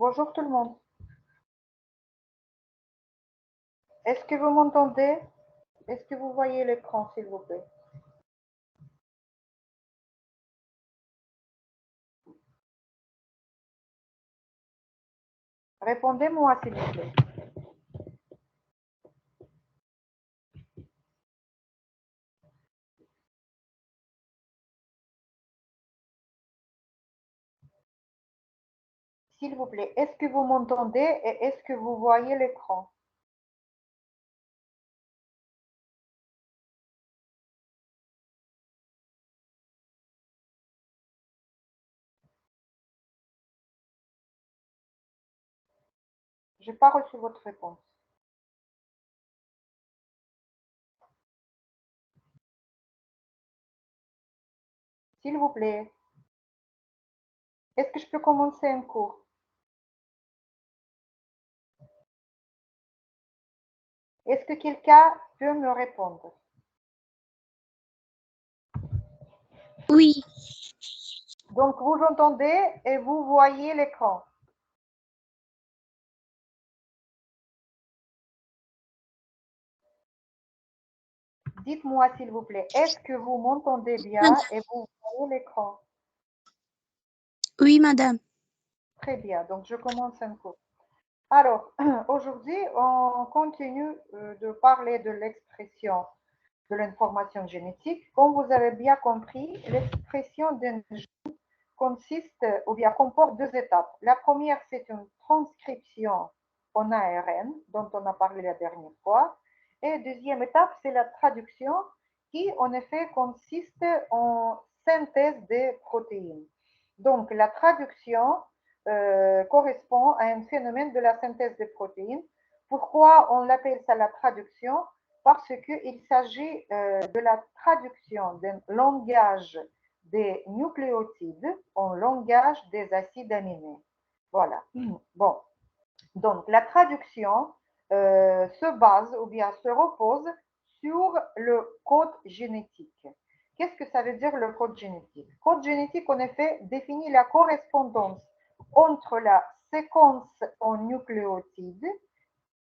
Bonjour tout le monde. Est-ce que vous m'entendez? Est-ce que vous voyez l'écran, s'il vous plaît? Répondez-moi, s'il vous plaît. S'il vous plaît, est-ce que vous m'entendez et est-ce que vous voyez l'écran? Je n'ai pas reçu votre réponse. S'il vous plaît, est-ce que je peux commencer un cours? Est-ce que quelqu'un peut me répondre? Oui, Donc, vous entendez et vous voyez l'écran. Dites-moi, s'il vous plaît, est-ce que vous m'entendez bien madame. et vous voyez l'écran? Oui, madame. Très bien, donc je commence un cours. Alors, aujourd'hui, on continue de parler de l'expression de l'information génétique. Comme vous avez bien compris, l'expression d'un gène consiste ou bien comporte deux étapes. La première, c'est une transcription en ARN, dont on a parlé la dernière fois. Et deuxième étape, c'est la traduction qui, en effet, consiste en synthèse des protéines. Donc, la traduction correspond à un phénomène de la synthèse des protéines. Pourquoi on l'appelle ça la traduction? Parce qu'il s'agit de la traduction d'un langage des nucléotides en langage des acides aminés. Voilà. Bon. Donc, la traduction se base ou bien se repose sur le code génétique. Qu'est-ce que ça veut dire le code génétique? Le code génétique, en effet, définit la correspondance entre la séquence en nucléotides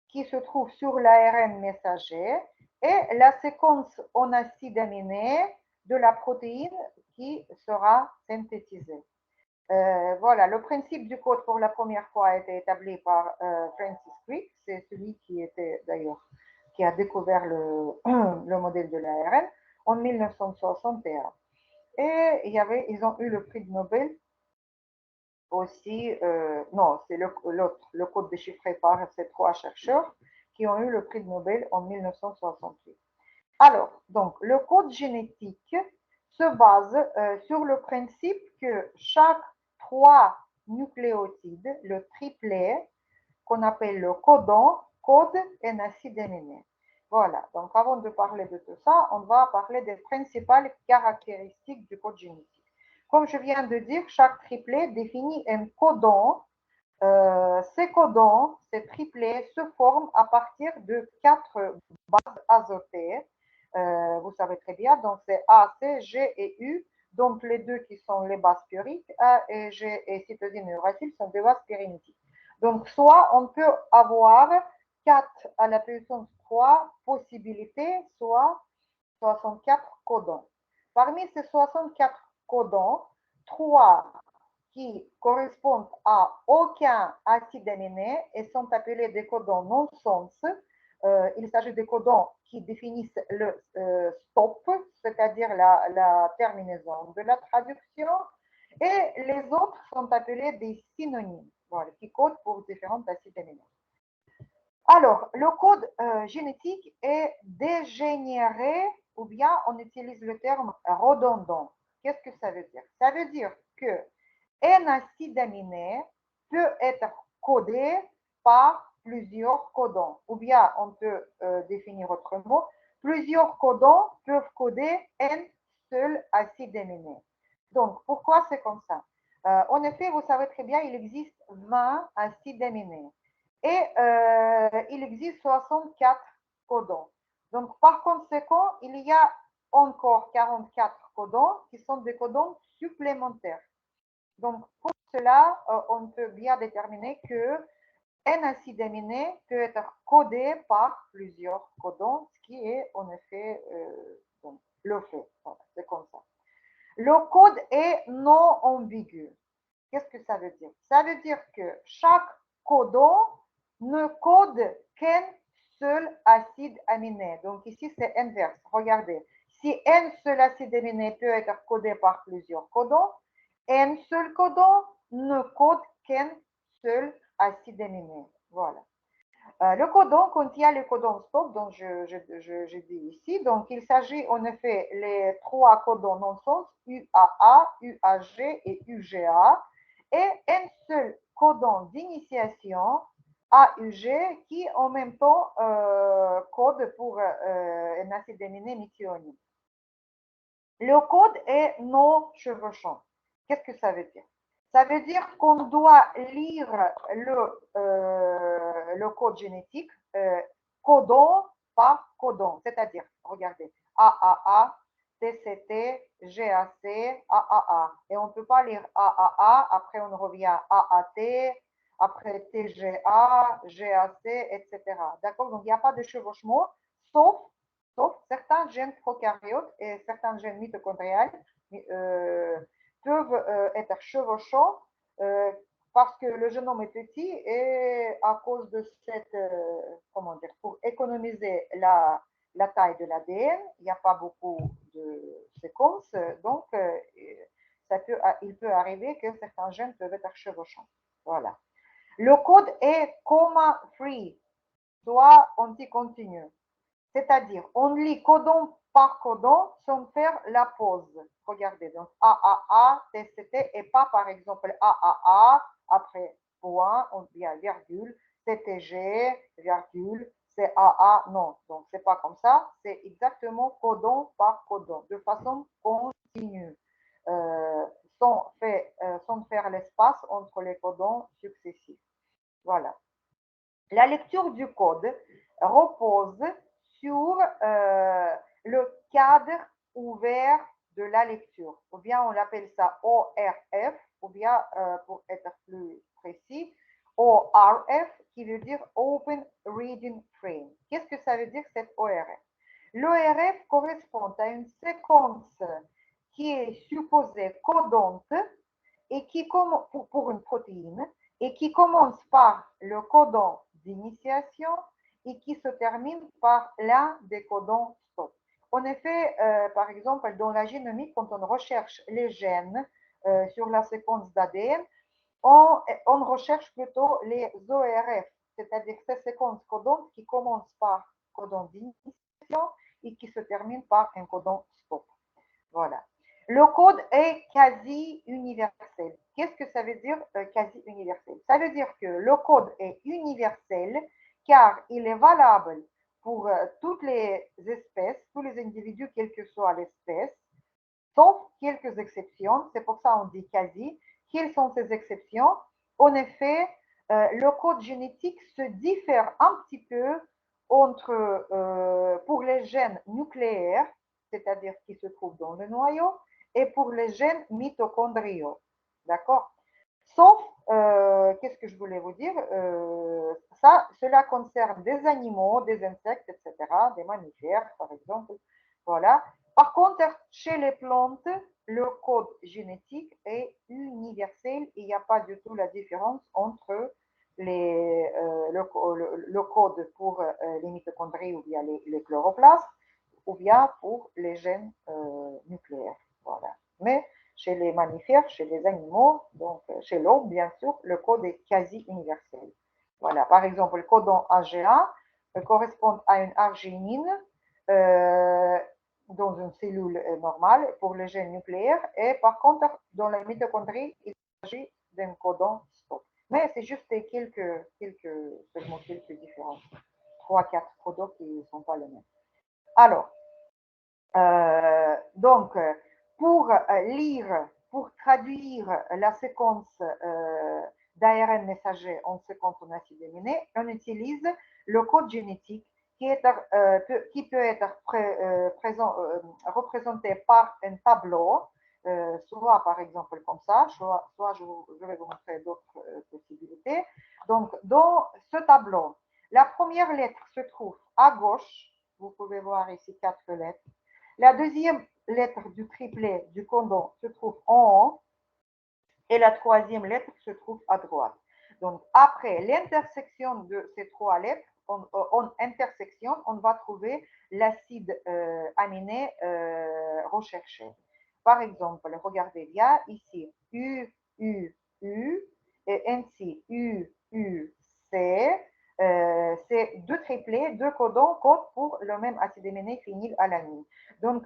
qui se trouve sur l'ARN messager et la séquence en acide aminé de la protéine qui sera synthétisée. Voilà, le principe du code pour la première fois a été établi par Francis Crick, c'est celui qui était d'ailleurs qui a découvert le modèle de l'ARN en 1961. Et ils ont eu le prix de Nobel aussi, non, c'est l'autre, le code déchiffré par ces trois chercheurs qui ont eu le prix de Nobel en 1968. Alors, donc, le code génétique se base sur le principe que chaque trois nucléotides, le triplet, qu'on appelle le codon, code un acide aminé. Voilà, donc avant de parler de tout ça, on va parler des principales caractéristiques du code génétique. Comme je viens de dire, chaque triplet définit un codon. Ces codons, ces triplets, se forment à partir de quatre bases azotées. Vous savez très bien, donc c'est A, C, G et U. Donc les deux qui sont les bases puriques, A et G et cytosine et uracile sont des bases pyrénétiques. Donc soit on peut avoir 4 à la puissance 3 possibilités, soit 64 codons. Parmi ces 64 codons, 3 qui correspondent à aucun acide aminé et sont appelés des codons non-sens. Il s'agit des codons qui définissent le stop, c'est-à-dire la terminaison de la traduction, et les autres sont appelés des synonymes, voilà, qui codent pour différents acides aminés. Alors, le code génétique est dégénéré ou bien on utilise le terme redondant. Qu'est-ce que ça veut dire? Ça veut dire que un acide aminé peut être codé par plusieurs codons. Ou bien on peut définir autrement, plusieurs codons peuvent coder un seul acide aminé. Donc, pourquoi c'est comme ça? En effet, vous savez très bien, il existe 20 acides aminés et il existe 64 codons. Donc, par conséquent, il y a encore 44 codons qui sont des codons supplémentaires. Donc, pour cela, on peut bien déterminer que un acide aminé peut être codé par plusieurs codons, ce qui est en effet donc, le fait. Voilà, c'est comme ça. Le code est non ambigu. Qu'est-ce que ça veut dire? Ça veut dire que chaque codon ne code qu'un seul acide aminé. Donc ici, c'est inverse. Regardez, si un seul acide aminé peut être codé par plusieurs codons, un seul codon ne code qu'un seul acide aminé. Voilà. Le codon contient le codon stop dont je dis ici. Donc, il s'agit en effet les trois codons non-sens UAA, UAG et UGA et un seul codon d'initiation AUG qui en même temps code pour un acide aminé méthionine. Le code est non chevauchant. Qu'est-ce que ça veut dire? Ça veut dire qu'on doit lire le code génétique codon par codon. C'est-à-dire, regardez, AAA, TCT, GAC, AAA. Et on ne peut pas lire AAA, après on revient à AAT, après TGA, GAC, etc. D'accord? Donc, il n'y a pas de chevauchement, sauf certains gènes prokaryotes et certains gènes mitochondriales peuvent être chevauchants parce que le génome est petit et à cause de cette, comment dire, pour économiser la taille de l'ADN, il n'y a pas beaucoup de séquences, donc il peut arriver que certains gènes peuvent être chevauchants. Voilà. Le code est comma free, soit anti-continu. C'est-à-dire, on lit codon par codon sans faire la pause. Regardez, donc AAA, TCT, et pas par exemple AAA, après point, on dit virgule, CTG, virgule, CAA, non. Donc, c'est pas comme ça, c'est exactement codon par codon, de façon continue, sans faire l'espace entre les codons successifs. Voilà. La lecture du code repose sur le cadre ouvert de la lecture. Ou bien on appelle ça ORF, ou bien pour être plus précis, ORF, qui veut dire Open Reading Frame. Qu'est-ce que ça veut dire cette ORF? L'ORF correspond à une séquence qui est supposée codante et qui pour une protéine et qui commence par le codon d'initiation et qui se termine par l'un des codons stop. En effet, par exemple, dans la génomique, quand on recherche les gènes sur la séquence d'ADN, on recherche plutôt les ORF, c'est-à-dire ces séquences codantes qui commencent par codon d'initiation et qui se terminent par un codon stop. Voilà. Le code est quasi universel. Qu'est-ce que ça veut dire quasi universel? Ça veut dire que le code est universel car il est valable pour toutes les espèces, tous les individus, quelle que soit l'espèce, sauf quelques exceptions. C'est pour ça qu'on dit quasi. Quelles sont ces exceptions? En effet, le code génétique se diffère un petit peu pour les gènes nucléaires, c'est-à-dire qui se trouvent dans le noyau, et pour les gènes mitochondriaux. D'accord? Sauf, qu'est-ce que je voulais vous dire? Cela concerne des animaux, des insectes, etc., des mammifères, par exemple. Voilà. Par contre, chez les plantes, le code génétique est universel et il n'y a pas du tout la différence entre le code pour les mitochondries ou bien les chloroplastes ou bien pour les gènes nucléaires. Voilà. Mais chez les mammifères, chez les animaux, donc chez l'homme, bien sûr, le code est quasi universel. Voilà. Par exemple, le codon AGA correspond à une arginine dans une cellule normale pour les gènes nucléaires et par contre, dans la mitochondrie, il s'agit d'un codon stop. Mais c'est juste seulement quelques différences. 3-4 codons qui ne sont pas les mêmes. Alors, donc, pour lire, pour traduire la séquence d'ARN messager en séquence en acide aminé, on utilise le code génétique qui peut être représenté par un tableau soit par exemple comme ça, soit je vais vous montrer d'autres possibilités. Donc, dans ce tableau, la première lettre se trouve à gauche. Vous pouvez voir ici 4 lettres. La deuxième lettre du triplet du cordon se trouve en haut et la troisième lettre se trouve à droite. Donc, après l'intersection de ces 3 lettres, en intersection, on va trouver l'acide aminé recherché. Par exemple, regardez bien ici, U, U, U, et ainsi U, U, C. C'est 2 triplets, 2 codons pour le même acide aminé phénylalanine. Donc,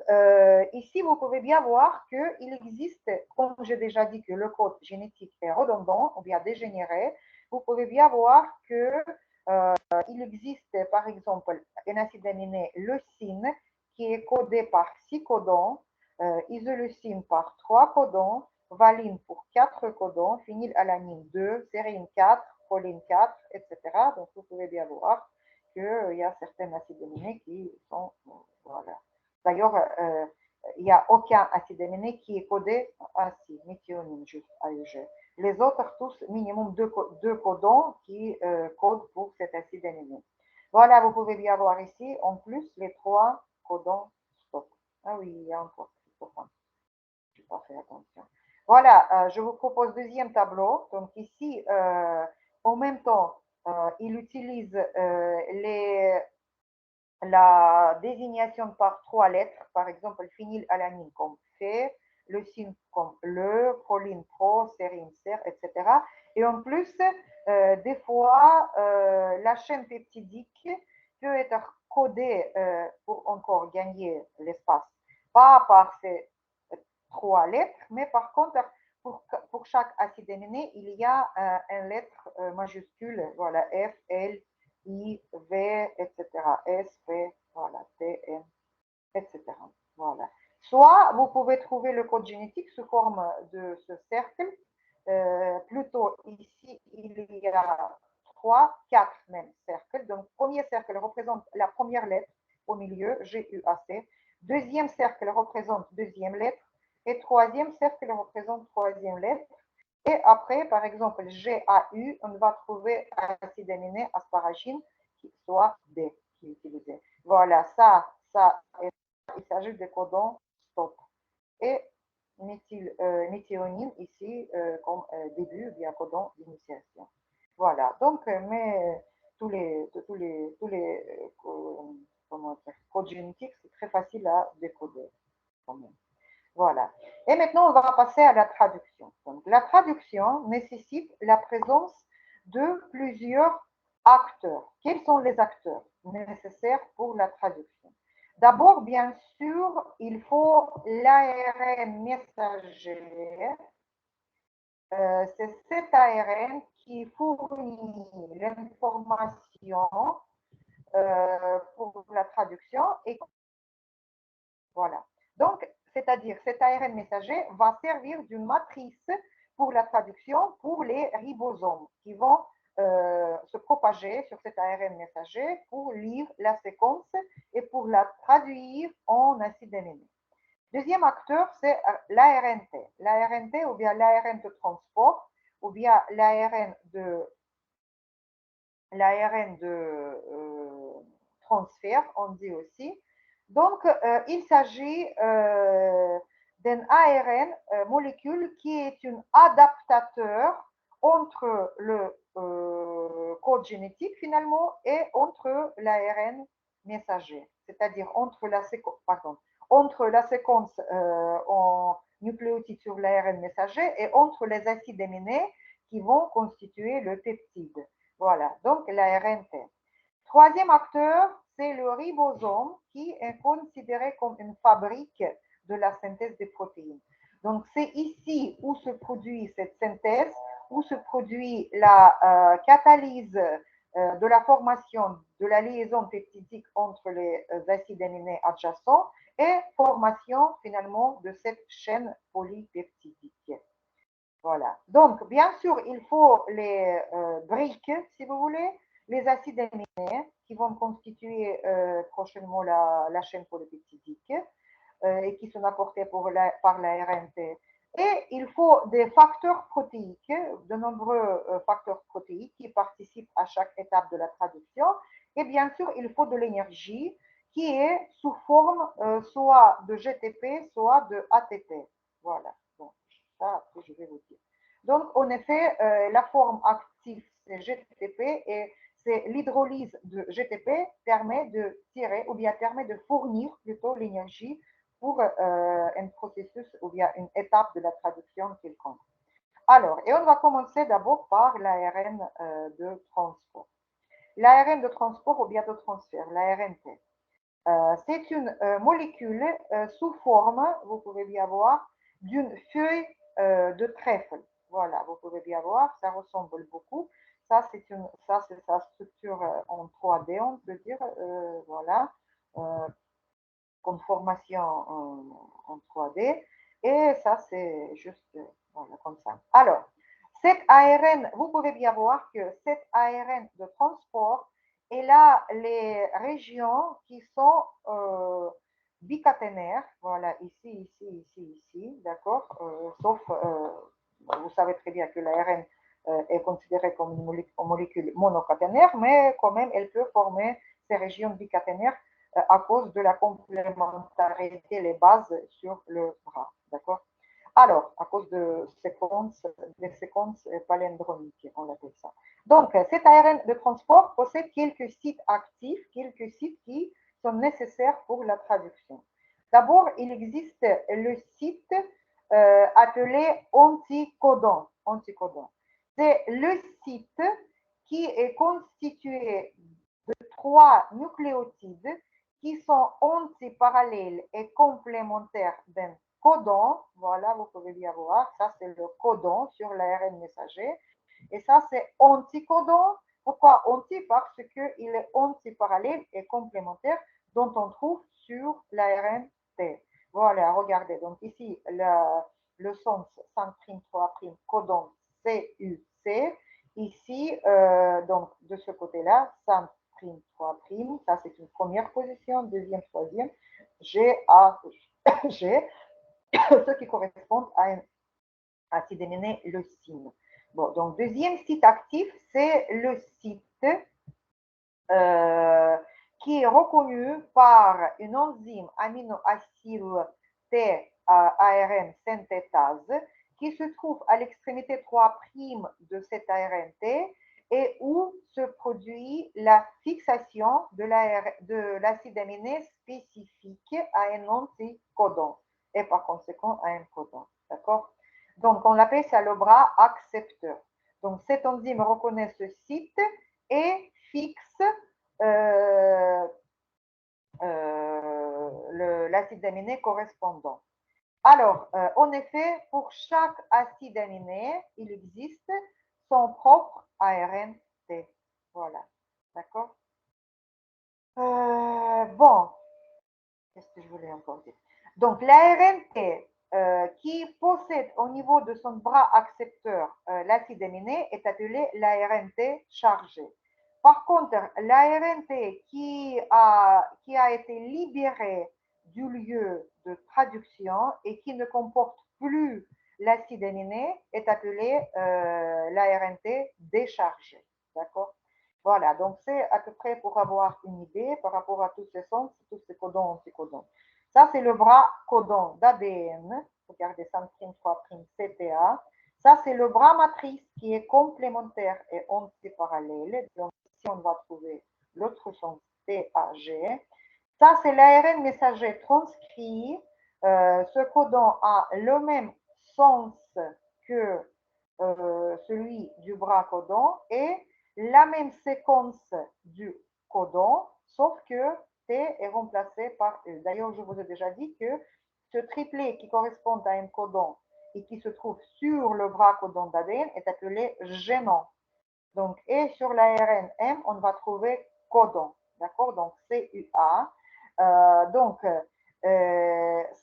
ici, vous pouvez bien voir qu'il existe, comme j'ai déjà dit, que le code génétique est redondant ou bien dégénéré. Vous pouvez bien voir qu'il existe, par exemple, un acide aminé leucine qui est codé par 6 codons, isoleucine par 3 codons, valine pour 4 codons, phénylalanine 2, sérine 4, choline 4, etc. Donc, vous pouvez bien voir qu'il y a certains acides aminés qui sont, voilà. D'ailleurs, il n'y a aucun acide aminé qui est codé ainsi, méthionine, juste AEG. Les autres, tous, minimum 2 codons qui codent pour cet acide aminé. Voilà, vous pouvez bien voir ici, en plus, les 3 codons stop. Ah oui, il y a encore tryptophane. Je n'ai pas fait attention. Voilà, je vous propose deuxième tableau. Donc ici, en même temps, il utilise la désignation par 3 lettres, par exemple phénylalanine comme F, leucine comme le, proline pro, sérine ser, etc. Et en plus, des fois, la chaîne peptidique peut être codée pour encore gagner l'espace, pas par ces 3 lettres, mais par contre, pour chaque acide aminé, il y a une lettre majuscule, voilà, F, L, I, V, etc. S, P, voilà, T, N, etc. Voilà. Soit vous pouvez trouver le code génétique sous forme de ce cercle. Plutôt ici, il y a 3, 4 même cercles. Donc, premier cercle représente la première lettre au milieu, G, U, A, C. Deuxième cercle représente deuxième lettre. Et troisième cercle représente troisième lettre. Et après, par exemple, GAU, on va trouver acide aminé asparagine, qui soit D, qui est utilisé. Voilà, ça, il s'agit de codons stop. Et méthionine ici, comme début, via codon d'initiation. Voilà, donc, mais tous les comment dire, codes génétiques, c'est très facile à décoder quand même. Voilà. Et maintenant, on va passer à la traduction. Donc, la traduction nécessite la présence de plusieurs acteurs. Quels sont les acteurs nécessaires pour la traduction? D'abord, bien sûr, il faut l'ARN messager. C'est cet ARN qui fournit l'information pour la traduction. Et voilà. Donc, c'est-à-dire cet ARN messager va servir d'une matrice pour la traduction pour les ribosomes qui vont se propager sur cet ARN messager pour lire la séquence et pour la traduire en acide aminé. Deuxième acteur, c'est l'ARNT. L'ARNT ou bien l'ARN de transport ou bien l'ARN de transfert, on dit aussi. Donc, il s'agit d'un ARN molécule qui est un adaptateur entre le code génétique finalement et entre l'ARN messager, c'est-à-dire entre la séquence en nucléotide sur l'ARN messager et entre les acides aminés qui vont constituer le peptide. Voilà, donc l'ARNT. Troisième acteur, c'est le ribosome qui est considéré comme une fabrique de la synthèse des protéines. Donc, c'est ici où se produit cette synthèse, où se produit la catalyse de la formation de la liaison peptidique entre les acides aminés adjacents et formation finalement de cette chaîne polypeptidique. Voilà. Donc, bien sûr, il faut les briques, si vous voulez, les acides aminés qui vont constituer prochainement la chaîne polypeptidique. et qui sont apportés par l'ARN T. Et il faut des facteurs protéiques, de nombreux facteurs protéiques qui participent à chaque étape de la traduction. Et bien sûr, il faut de l'énergie qui est sous forme soit de GTP, soit de ATP. Voilà. Donc, ça, après, je vais vous dire. Donc, en effet, la forme active, c'est GTP et c'est l'hydrolyse de GTP permet de tirer ou bien permet de fournir plutôt l'énergie pour un processus ou bien une étape de la traduction quelconque. Alors, et on va commencer d'abord par l'ARN de transport. L'ARN de transport ou bien de transfert, l'ARNT. C'est une molécule sous forme, vous pouvez bien voir, d'une feuille de trèfle. Voilà, vous pouvez bien voir, ça ressemble beaucoup. Ça, c'est sa structure en 3D, on peut dire. Voilà, comme formation en 3D. Et ça, c'est juste voilà, comme ça. Alors, cette ARN, vous pouvez bien voir que cette ARN de transport est là les régions qui sont bicaténaires. Voilà, ici, ici, ici, ici, d'accord. Sauf, vous savez très bien que l'ARN est considérée comme une molécule monocaténaire, mais quand même, elle peut former ces régions bicaténaires à cause de la complémentarité, les bases sur le bras. D'accord. Alors, à cause de des séquences palindromiques, on l'appelle ça. Donc, cet ARN de transport possède quelques sites actifs, quelques sites qui sont nécessaires pour la traduction. D'abord, il existe le site appelé anticodon. Anticodon. C'est le site qui est constitué de 3 nucléotides qui sont antiparallèles et complémentaires d'un codon. Voilà, vous pouvez bien voir, ça c'est le codon sur l'ARN messager. Et ça c'est anticodon. Pourquoi anti? Parce qu'il est antiparallèle et complémentaire dont on trouve sur l'ARN T. Voilà, regardez. Donc ici, le sens 5'3' codon CUC. Ici, donc de ce côté-là, 5', 3', ça c'est une première position, deuxième, troisième, G, A, G, ce qui correspond à un acide aminé leucine. Bon, donc deuxième site actif, c'est le site qui est reconnu par une enzyme aminoacyle T-ARN synthétase qui se trouve à l'extrémité 3' de cet ARNT et où se produit la fixation de l'acide aminé spécifique à un anticodon et par conséquent à un codon. D'accord? Donc, on l'appelle ça le bras accepteur. Donc, cette enzyme reconnaît ce site et fixe l'acide aminé correspondant. Alors, en effet, pour chaque acide aminé, il existe son propre ARN T. Voilà. D'accord. Bon, qu'est-ce que je voulais encore dire? Donc, l'ARN T qui possède au niveau de son bras accepteur l'acide aminé est appelé l'ARN T chargé. Par contre, l'ARN T qui a été libéré du lieu de traduction et qui ne comporte plus l'acide aminé est appelé l'ARN T déchargé. D'accord? Voilà, donc c'est à peu près pour avoir une idée par rapport à tous ces sens, tous ces codons, anticodons. Ça, c'est le bras codon d'ADN. Regardez, 3' CTA. Ça, c'est le bras matrice qui est complémentaire et antiparallèle. Donc, ici, on va trouver l'autre sens TAG. Ça, c'est l'ARN messager transcrit. Ce codon a le même sens que celui du bras codon et la même séquence du codon, sauf que T est remplacé par E. D'ailleurs, je vous ai déjà dit que ce triplet qui correspond à un codon et qui se trouve sur le bras codon d'ADN est appelé gênant. Donc, et sur l'ARN M, on va trouver codon. D'accord? Donc, CUA.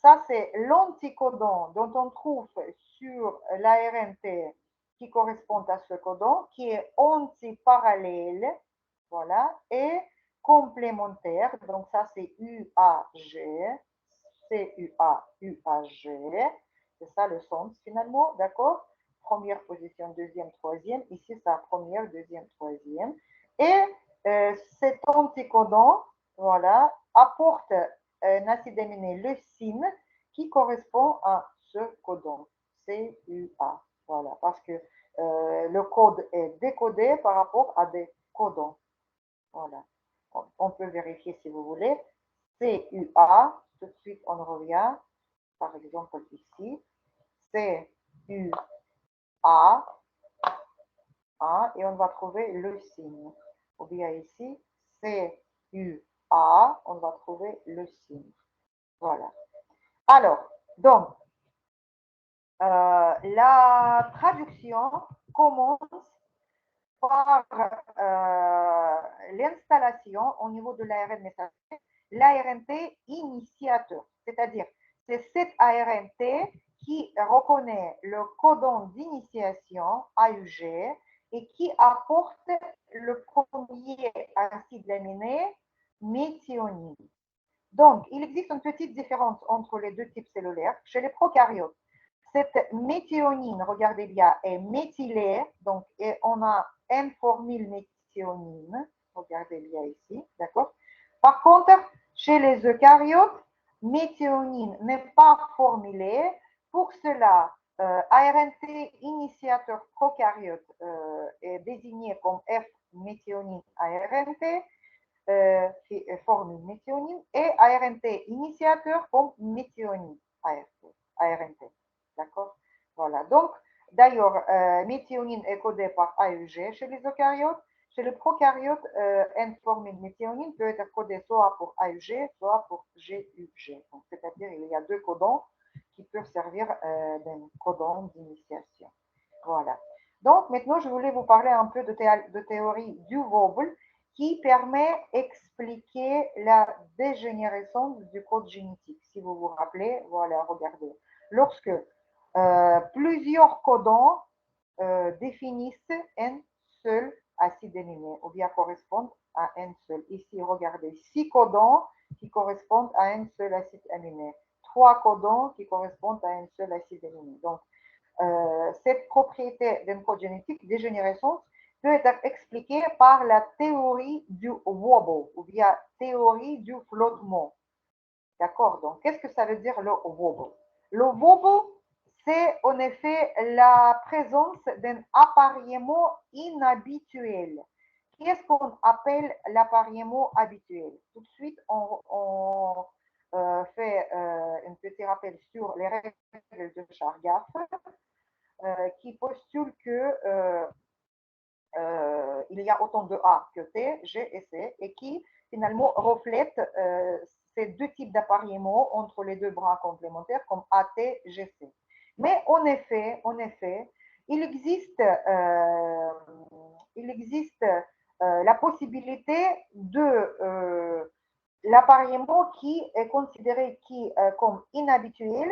Ça, c'est l'anticodon dont on trouve sur l'ARN T qui correspond à ce codon, qui est antiparallèle, voilà, et complémentaire. Donc, ça, c'est UAG. C-U-A, U-A-G. C'est ça le sens finalement, d'accord? Première position, deuxième, troisième. Ici, ça première, deuxième, troisième. Et cet anticodon, voilà, apporte un acide aminé leucine qui correspond à ce codon, C-U-A. Voilà, parce que le code est décodé par rapport à des codons. Voilà. On peut vérifier si vous voulez. C-U-A, tout de suite on revient, par exemple ici. C-U-A, et on va trouver le signe. Ou bien ici, C-U-A, on va trouver le signe. Voilà. Alors, donc, la traduction commence par l'installation au niveau de l'ARN messager, l'ARNT initiateur. C'est-à-dire, c'est cet ARNT qui reconnaît le codon d'initiation AUG et qui apporte le premier acide aminé méthionine. Donc, il existe une petite différence entre les deux types cellulaires. Chez les prokaryotes, cette méthionine, regardez bien, est méthylée. Donc, et on a une formule méthionine. Regardez bien ici, d'accord? Par contre, chez les eucaryotes, méthionine n'est pas formulée. Pour cela, ARNT initiateur prokaryote est désigné comme F-méthionine ARNT formule méthionine et ARNT initiateur comme méthionine ARNT. D'accord? Voilà. Donc, d'ailleurs, méthionine est codée par AUG chez les eucaryotes. Chez les prokaryotes, une formule méthionine peut être codée soit pour AUG, soit pour GUG. C'est-à-dire il y a deux codons qui peuvent servir d'un codon d'initiation. Voilà. Donc, maintenant, je voulais vous parler un peu de théorie du Wobble qui permet d'expliquer la dégénérescence du code génétique. Si vous vous rappelez, voilà, regardez. Lorsque plusieurs codons définissent un seul acide aminé ou bien correspondent à un seul. Ici, regardez, 6 codons qui correspondent à un seul acide aminé, 3 codons qui correspondent à un seul acide aminé. Donc, cette propriété d'un code génétique, dégénérescence, peut être expliquée par la théorie du wobble ou bien théorie du flottement. D'accord? Donc, qu'est-ce que ça veut dire le wobble? Le wobble, c'est en effet la présence d'un appareillement inhabituel. Qu'est-ce qu'on appelle l'appareillement habituel? Tout de suite, on fait un petit rappel sur les règles de Chargaff qui postulent que il y a autant de A que T, G et C, et qui finalement reflètent ces deux types d'appareillement entre les deux bras complémentaires comme AT, GC. Mais en effet, il existe la possibilité de l'appareillement qui est considéré comme inhabituel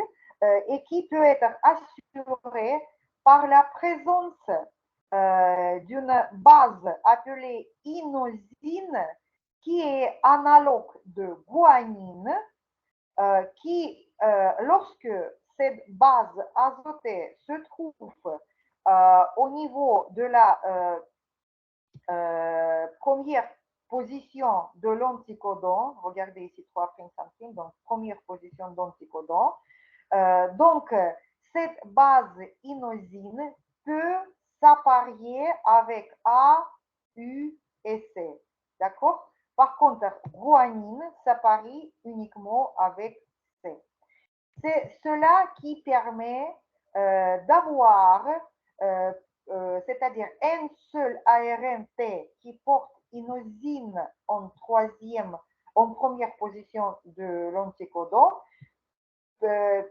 et qui peut être assuré par la présence d'une base appelée inosine qui est analogue de guanine qui, lorsque cette base azotée se trouve au niveau de la première position de l'anticodon, regardez ici 3' centimes, donc première position d'anticodon, donc cette base inosine peut s'apparier avec A, U et C. D'accord? Par contre, guanine s'apparie uniquement avec C. C'est cela qui permet d'avoir, c'est-à-dire un seul ARNT qui porte inosine en première position de l'anticodon,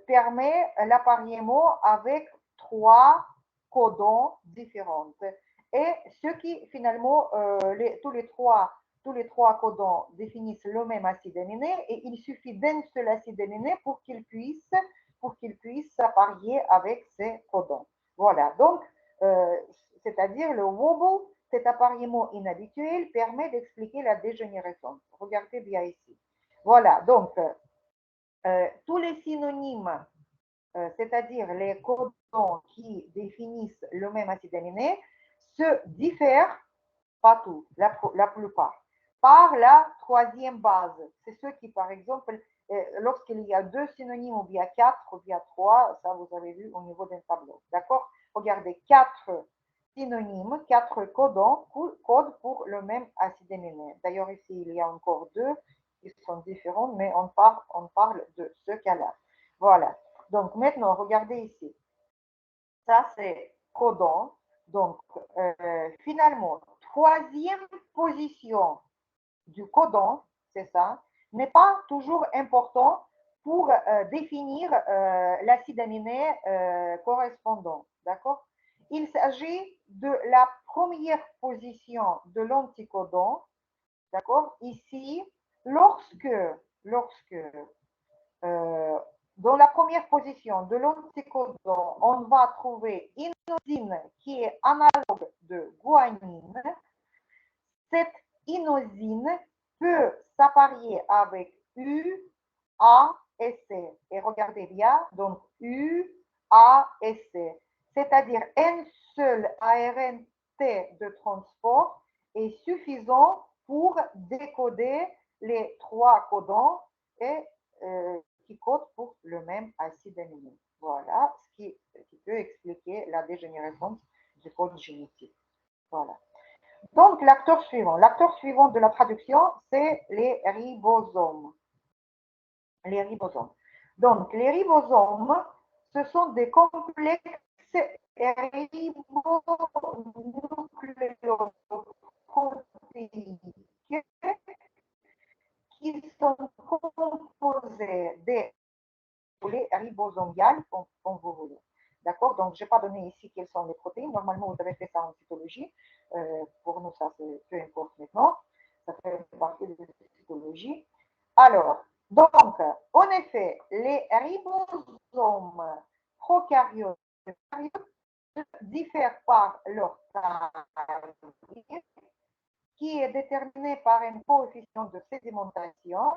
permet l'appariement avec 3 codons différents. Et ce qui finalement, tous les trois codons définissent le même acide aminé et il suffit d'un seul acide aminé pour qu'il puisse s'apparier avec ces codons. Voilà, donc, c'est-à-dire le wobble, cet appariement inhabituel permet d'expliquer la dégénérescence. Regardez bien ici. Voilà, donc, tous les synonymes, c'est-à-dire les codons qui définissent le même acide aminé, se diffèrent, pas tous, la plupart, par la troisième base. C'est ceux qui, par exemple, lorsqu'il y a deux synonymes, ou bien quatre, ou bien trois, ça vous avez vu au niveau d'un tableau. D'accord? Regardez, quatre synonymes, quatre codons, codent pour le même acide aminé. D'ailleurs, ici, il y a encore deux qui sont différents, mais on parle de ce cas-là. Voilà. Donc, maintenant, regardez ici. Ça, c'est codon. Donc, finalement, troisième position du codon, c'est ça, n'est pas toujours important pour définir l'acide aminé correspondant. D'accord? Il s'agit de la première position de l'anticodon. D'accord? Ici, lorsque euh, dans la première position de l'anticodon, on va trouver inosine qui est analogue de guanine. Cette inosine peut s'apparier avec U, A et C. Et regardez bien, donc U, A et C. C'est-à-dire un seul ARN T de transport est suffisant pour décoder les trois codons et qui codent pour le même acide aminé. Voilà ce qui peut expliquer la dégénérescence du code génétique. Voilà. Donc, l'acteur suivant de la traduction, c'est les ribosomes. Les ribosomes. Donc, les ribosomes, ce sont des complexes ribonucléoprotéiques qui sont composés des ribosomiales, comme vous voulez. D'accord? Donc, je n'ai pas donné ici quelles sont les protéines. Normalement, vous avez fait ça en cytologie. Pour nous, ça, c'est peu importe maintenant. Ça fait partie de la cytologie. Alors, donc, en effet, les ribosomes prokaryotes diffèrent par leur taille, qui est déterminé par un coefficient de sédimentation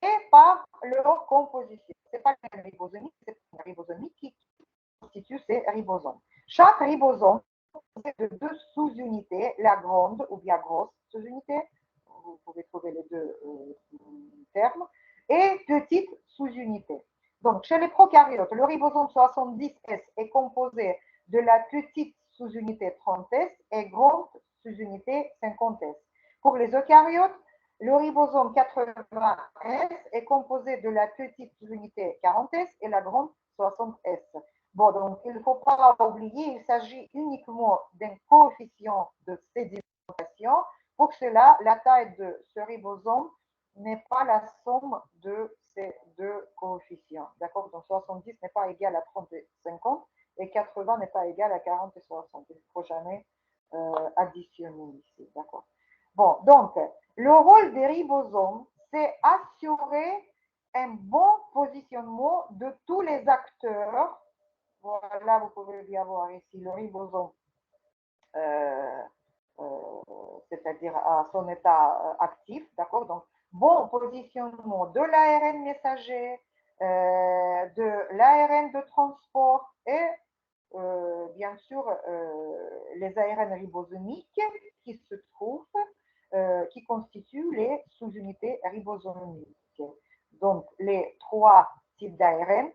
et par leur composition. Ce n'est pas une ribosomie, c'est une ribosomie qui constitue ces ribosomes. Chaque ribosome possède de deux sous-unités, la grande ou bien grosse sous-unité, vous pouvez trouver les deux termes, et petite sous-unité. Donc, chez les prokaryotes, le ribosome 70S est composé de la petite sous-unité 30S et grande sous-unité 50S. Pour les eucaryotes, le ribosome 80S est composé de la petite sous-unité 40S et la grande 60S. Bon, donc il ne faut pas oublier, il s'agit uniquement d'un coefficient de sédimentation. Pour cela, la taille de ce ribosome n'est pas la somme de ces deux coefficients. D'accord? Donc 70 n'est pas égal à 30 et 50 et 80 n'est pas égal à 40 et 60. Il ne faut jamais additionner ici. D'accord? Bon, donc le rôle des ribosomes, c'est assurer un bon positionnement de tous les acteurs. Voilà, vous pouvez bien voir ici le ribosome, c'est-à-dire à son état actif, d'accord? Donc, bon positionnement de l'ARN messager, de l'ARN de transport et bien sûr les ARN ribosomiques qui se trouvent, qui constituent les sous-unités ribosomiques. Donc, les trois types d'ARN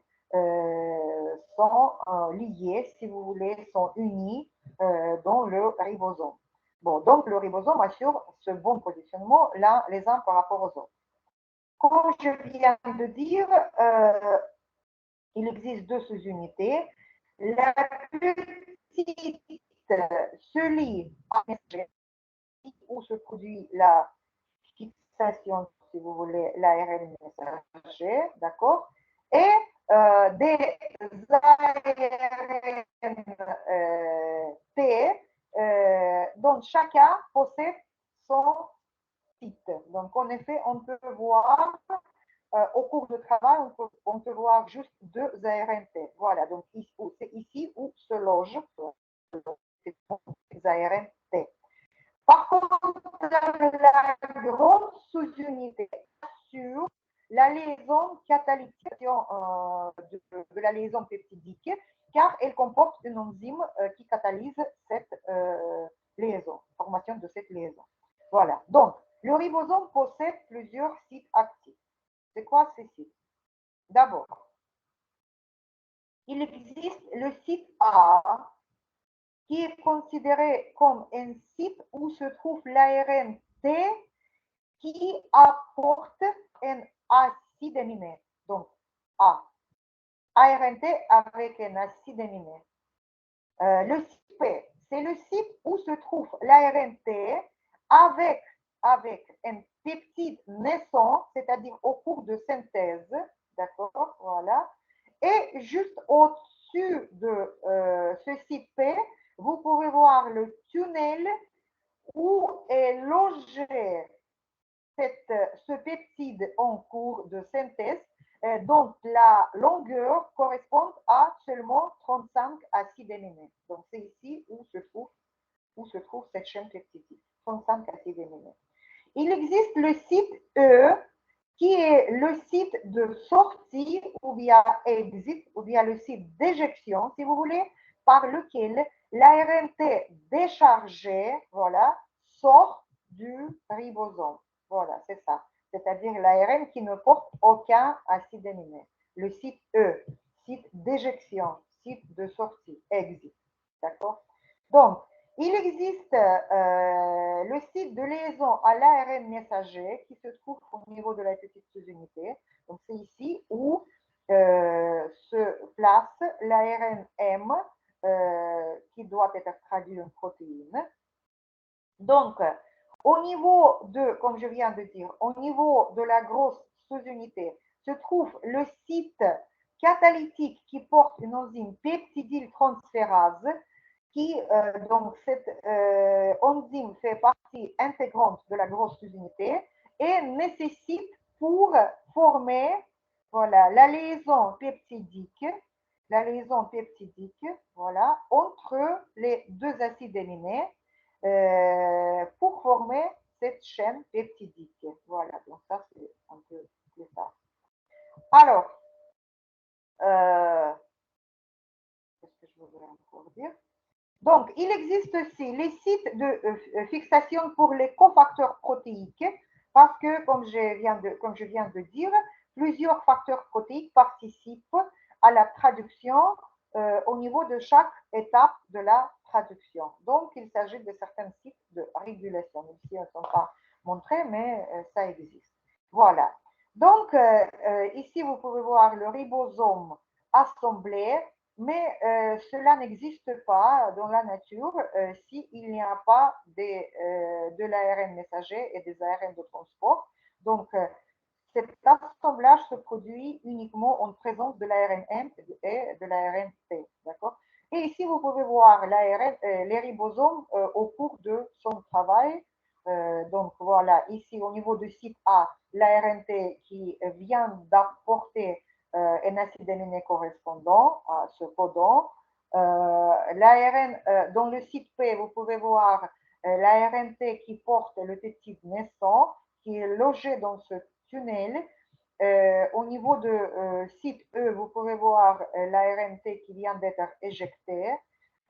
sont liés, si vous voulez, sont unis dans le ribosome. Bon, donc le ribosome assure ce bon positionnement les uns par rapport aux autres. Comme je viens de dire, il existe deux sous-unités. La petite se lie à où se produit la fixation, si vous voulez, l'ARN messager, d'accord? Et des ARN T dont chacun possède son site. Donc, en effet, on peut voir au cours du travail, on peut voir juste deux ARNT. Voilà, donc c'est ici où se logent les ARNT. Par contre, la grande sous-unité assure la la liaison catalytique de la liaison peptidique, car elle comporte une enzyme qui catalyse cette liaison, formation de cette liaison. Voilà. Donc, le ribosome possède plusieurs sites actifs. C'est quoi ces sites? D'abord, il existe le site A, qui est considéré comme un site où se trouve l'ARN T qui apporte un acide aminé. Donc, A. ARN T avec un acide aminé. Le site P, c'est le site où se trouve l'ARN T avec un peptide naissant, c'est-à-dire au cours de synthèse, d'accord, voilà. Et juste au-dessus de ce site P, vous pouvez voir le tunnel où est logé ce peptide en cours de synthèse. Donc, la longueur correspond à seulement 35 acides aminés. Donc, c'est ici où se trouve cette chaîne peptidique, 35 acides aminés. Il existe le site E, qui est le site de sortie ou bien exit, ou bien le site d'éjection, si vous voulez, par lequel l'ARN T déchargé, voilà, sort du ribosome. Voilà, c'est ça. C'est-à-dire l'ARN qui ne porte aucun acide aminé. Le site E, site d'éjection, site de sortie, exit. D'accord? Donc, il existe le site de liaison à l'ARN messager qui se trouve au niveau de la petite sous-unité. Donc, c'est ici où se place l'ARN M qui doit être traduit en protéine. Donc, au niveau de, comme je viens de dire, au niveau de la grosse sous-unité, se trouve le site catalytique qui porte une enzyme peptidyltransférase qui, donc, cette enzyme fait partie intégrante de la grosse sous-unité et nécessite pour former, voilà, la liaison peptidique, voilà, entre les deux acides aminés pour former cette chaîne peptidique. Voilà, donc ça c'est un peu plus tard. Alors, qu'est-ce que je voudrais encore dire? Donc, il existe aussi les sites de fixation pour les cofacteurs protéiques parce que, comme je viens de dire, plusieurs facteurs protéiques participent à la traduction au niveau de chaque étape de la traduction. Donc, il s'agit de certains sites de régulation. Ici, ils ne sont pas montrés, mais ça existe. Voilà. Donc, ici, vous pouvez voir le ribosome assemblé, mais cela n'existe pas dans la nature s'il n'y a pas de l'ARN messager et des ARN de transport. Donc, cet assemblage se produit uniquement en présence de l'ARN M et de l'ARN T. D'accord? Et ici, vous pouvez voir les ribosomes au cours de son travail. Donc, voilà, ici, au niveau du site A, l'ARN T qui vient d'apporter un acide aminé correspondant à ce codon. L'ARN, dans le site P, vous pouvez voir l'ARN T qui porte le peptide naissant, qui est logé dans ce tunnel. Au niveau de site E, vous pouvez voir l'ARN T qui vient d'être éjecté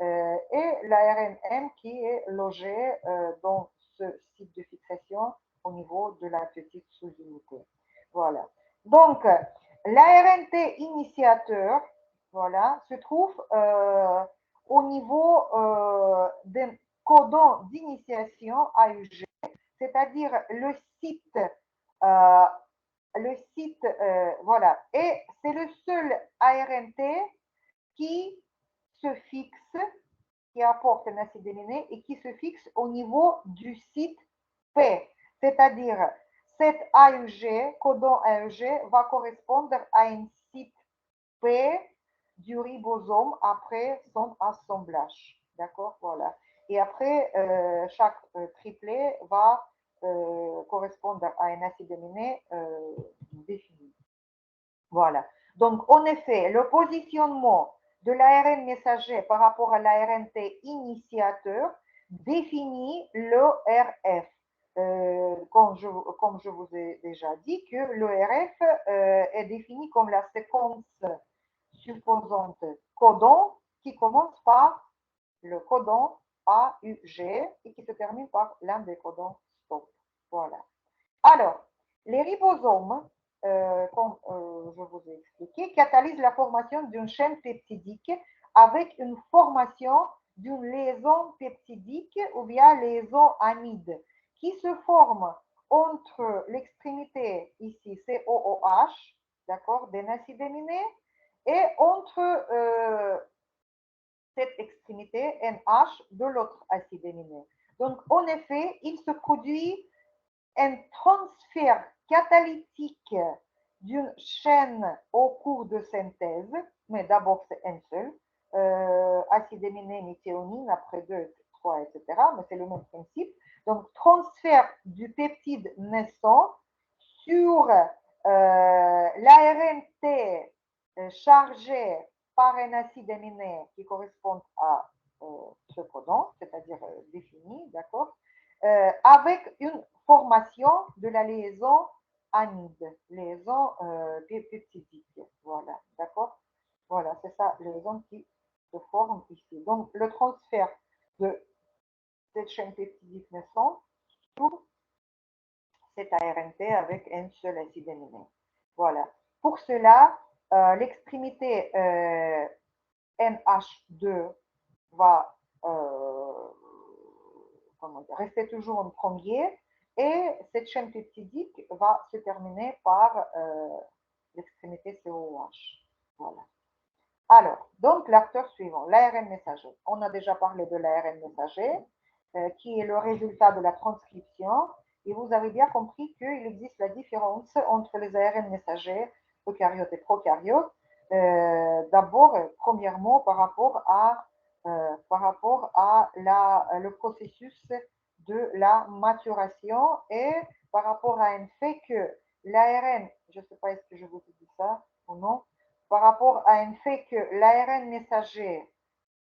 et l'ARN M qui est logé dans ce site de fixation au niveau de la petite sous-unité. Voilà. Donc, l'ARN T initiateur, voilà, se trouve au niveau d'un codon d'initiation AUG, c'est-à-dire euh, voilà, et c'est le seul ARN T qui se fixe, qui apporte un acide aminé et qui se fixe au niveau du site P, c'est-à-dire cet AUG, codon AUG, va correspondre à un site P du ribosome après son assemblage. D'accord? Voilà. Et après, chaque triplet va correspondre à un acide aminé défini. Voilà. Donc, en effet, le positionnement de l'ARN messager par rapport à l'ARN T initiateur définit le RF. comme je vous ai déjà dit, que l'ERF est défini comme la séquence supposante codon qui commence par le codon AUG et qui se termine par l'un des codons stop. Voilà. Alors, les ribosomes, comme je vous ai expliqué, catalysent la formation d'une chaîne peptidique avec une formation d'une liaison peptidique ou bien liaison amide qui se forme entre l'extrémité ici COOH, d'accord, d'un acide aminé, et entre cette extrémité NH de l'autre acide aminé. Donc, en effet, il se produit un transfert catalytique d'une chaîne au cours de synthèse, mais d'abord c'est un seul, acide aminé, méthionine, après 2, 3, etc. Mais c'est le même principe. Donc, transfert du peptide naissant sur l'ARN T chargé par un acide aminé qui correspond à ce codon, c'est-à-dire défini, d'accord, avec une formation de la liaison amide, liaison peptidique. Voilà, d'accord. Voilà, c'est ça, les liaisons qui se forment ici. Donc, le transfert de cette chaîne peptidique naissante sur cet ARNT avec un seul acide aminé. Voilà. Pour cela, l'extrémité NH2 va rester toujours en premier et cette chaîne peptidique va se terminer par l'extrémité COH. Voilà. Alors, donc l'acteur suivant, l'ARN messager. On a déjà parlé de l'ARN messager, qui est le résultat de la transcription. Et vous avez bien compris qu'il existe la différence entre les ARN messagers, eucaryotes et prokaryotes. D'abord, premièrement, par rapport à le processus de la maturation et par rapport à un fait que l'ARN, je ne sais pas est-ce que je vous ai dit ça ou non, par rapport à un fait que l'ARN messager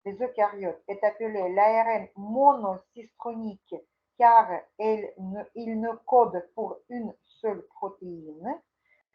des eucaryotes est appelé l'ARN monocistronique car il ne code pour une seule protéine.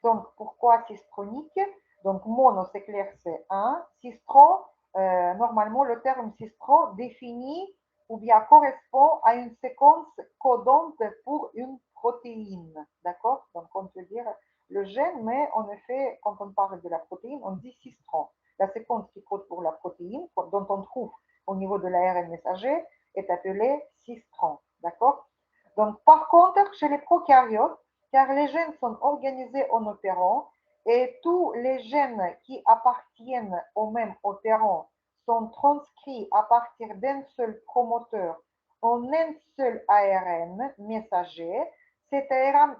Donc, pourquoi cistronique? Donc, mono, c'est clair, c'est un. Cistron, normalement, le terme cistron définit ou bien correspond à une séquence codante pour une protéine. D'accord? Donc, on peut dire le gène, mais en effet, quand on parle de la protéine, on dit cistron. La séquence qui code pour la protéine, dont on trouve au niveau de l'ARN messager, est appelée cistron. D'accord? Donc, par contre, chez les prokaryotes, car les gènes sont organisés en opérons et tous les gènes qui appartiennent au même opéron sont transcrits à partir d'un seul promoteur en un seul ARN messager. Cet ARN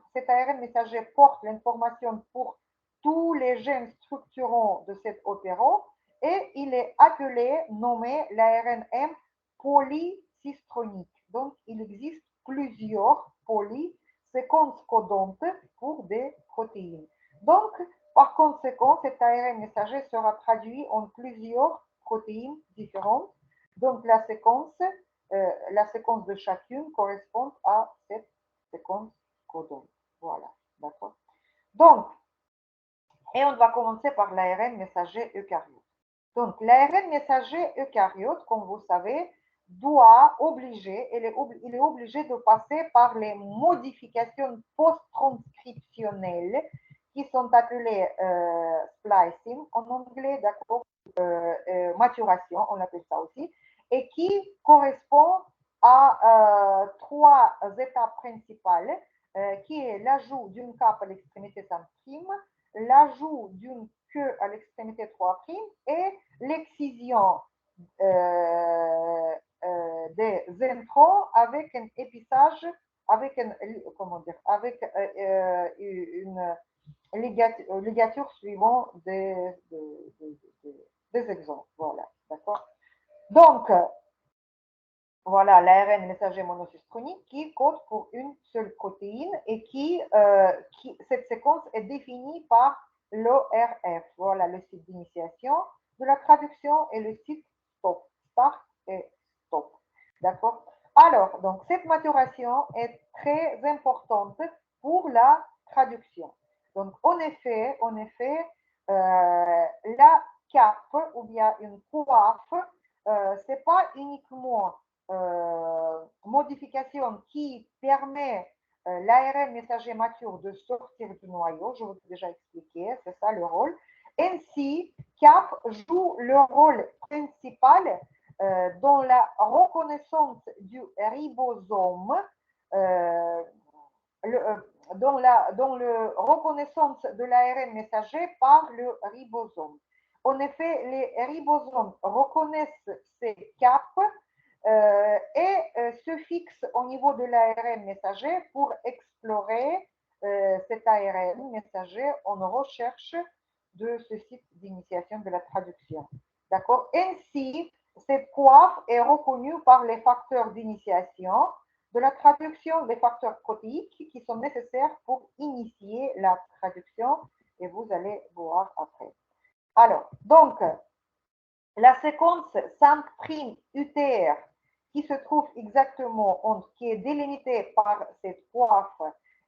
messager porte l'information pour tous les gènes structurants de cet opéron et il est appelé, nommé l'ARN-M polycistronique. Donc, il existe plusieurs séquences codantes pour des protéines. Donc, par conséquent, cet ARN messager sera traduit en plusieurs protéines différentes. Donc, la séquence de chacune correspond à cette séquence codante. Voilà, d'accord. Donc, et on va commencer par l'ARN messager eucaryote. Donc, l'ARN messager eucaryote, comme vous savez, il est obligé de passer par les modifications post-transcriptionnelles qui sont appelées splicing en anglais, d'accord, maturation, on appelle ça aussi, et qui correspond à trois étapes principales, qui est l'ajout d'une cape à l'extrémité 5', l'ajout d'une queue à l'extrémité 3' et l'excision des introns avec un épissage, avec une ligature suivant des exemples. Voilà, d'accord. Donc, voilà l'ARN messager monocistronique qui code pour une seule protéine et cette séquence est définie par l'ORF. Voilà le site d'initiation, de la traduction et le site stop, start et stop. D'accord? Alors, donc, cette maturation est très importante pour la traduction. Donc, en effet, la cape ou bien une coiffe, ce n'est pas uniquement modification qui permet l'ARN messager mature de sortir du noyau, je vous ai déjà expliqué, c'est ça le rôle. Ainsi, CAP joue le rôle principal dans la reconnaissance du ribosome, dans la reconnaissance de l'ARN messager par le ribosome. En effet, les ribosomes reconnaissent ces caps et se fixent au niveau de l'ARN messager pour explorer cet ARN messager en recherche de ce site d'initiation de la traduction. D'accord. Ainsi, cette coiffe est reconnue par les facteurs d'initiation de la traduction des facteurs protéiques qui sont nécessaires pour initier la traduction et vous allez voir après. Alors, donc, la séquence 5' UTR qui se trouve exactement, qui est délimitée par cette coiffe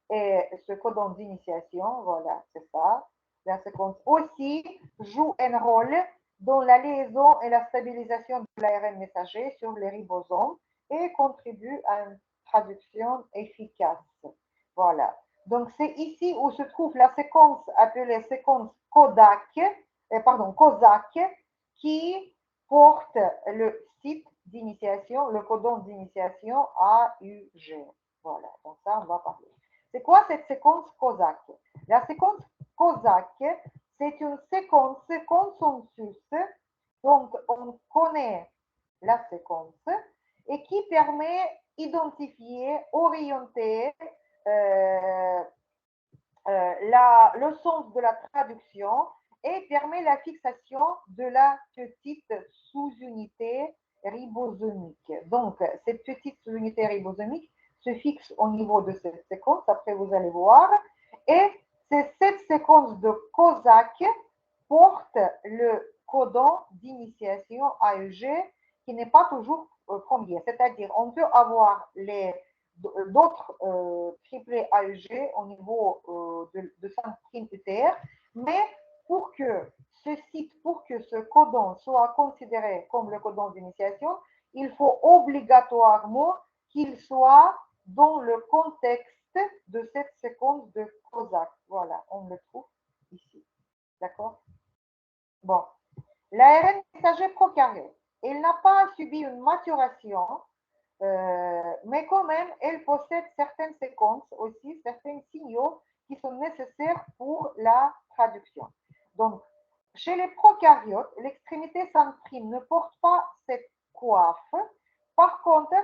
et ce codon d'initiation, voilà, c'est ça. La séquence aussi joue un rôle dans la liaison et la stabilisation de l'ARN messager sur les ribosomes et contribue à une traduction efficace. Voilà. Donc, c'est ici où se trouve la séquence appelée séquence COSAC, qui porte le site d'initiation, le codon d'initiation AUG. Voilà, donc ça, on va parler. C'est quoi cette séquence COSAC? La séquence COSAC, c'est une séquence consensus, donc on connaît la séquence, et qui permet d'identifier, orienter le sens de la traduction et permet la fixation de la petite sous-unité ribosomique. Donc, cette petite sous-unité ribosomique se fixe au niveau de cette séquence, après vous allez voir, et c'est cette séquence de COSAC porte le codon d'initiation AEG qui n'est pas toujours premier. C'est-à-dire, on peut avoir d'autres triplés AEG au niveau de 5' UTR, mais pour que ce codon soit considéré comme le codon d'initiation, il faut obligatoirement qu'il soit dans le contexte de cette séquence de COSAC. Voilà, on le trouve ici. D'accord? Bon, l'ARN messager prokaryote, elle n'a pas subi une maturation, mais quand même, elle possède certaines séquences aussi, certains signaux qui sont nécessaires pour la traduction. Donc, chez les prokaryotes, l'extrémité 5' ne porte pas cette coiffe. Par contre,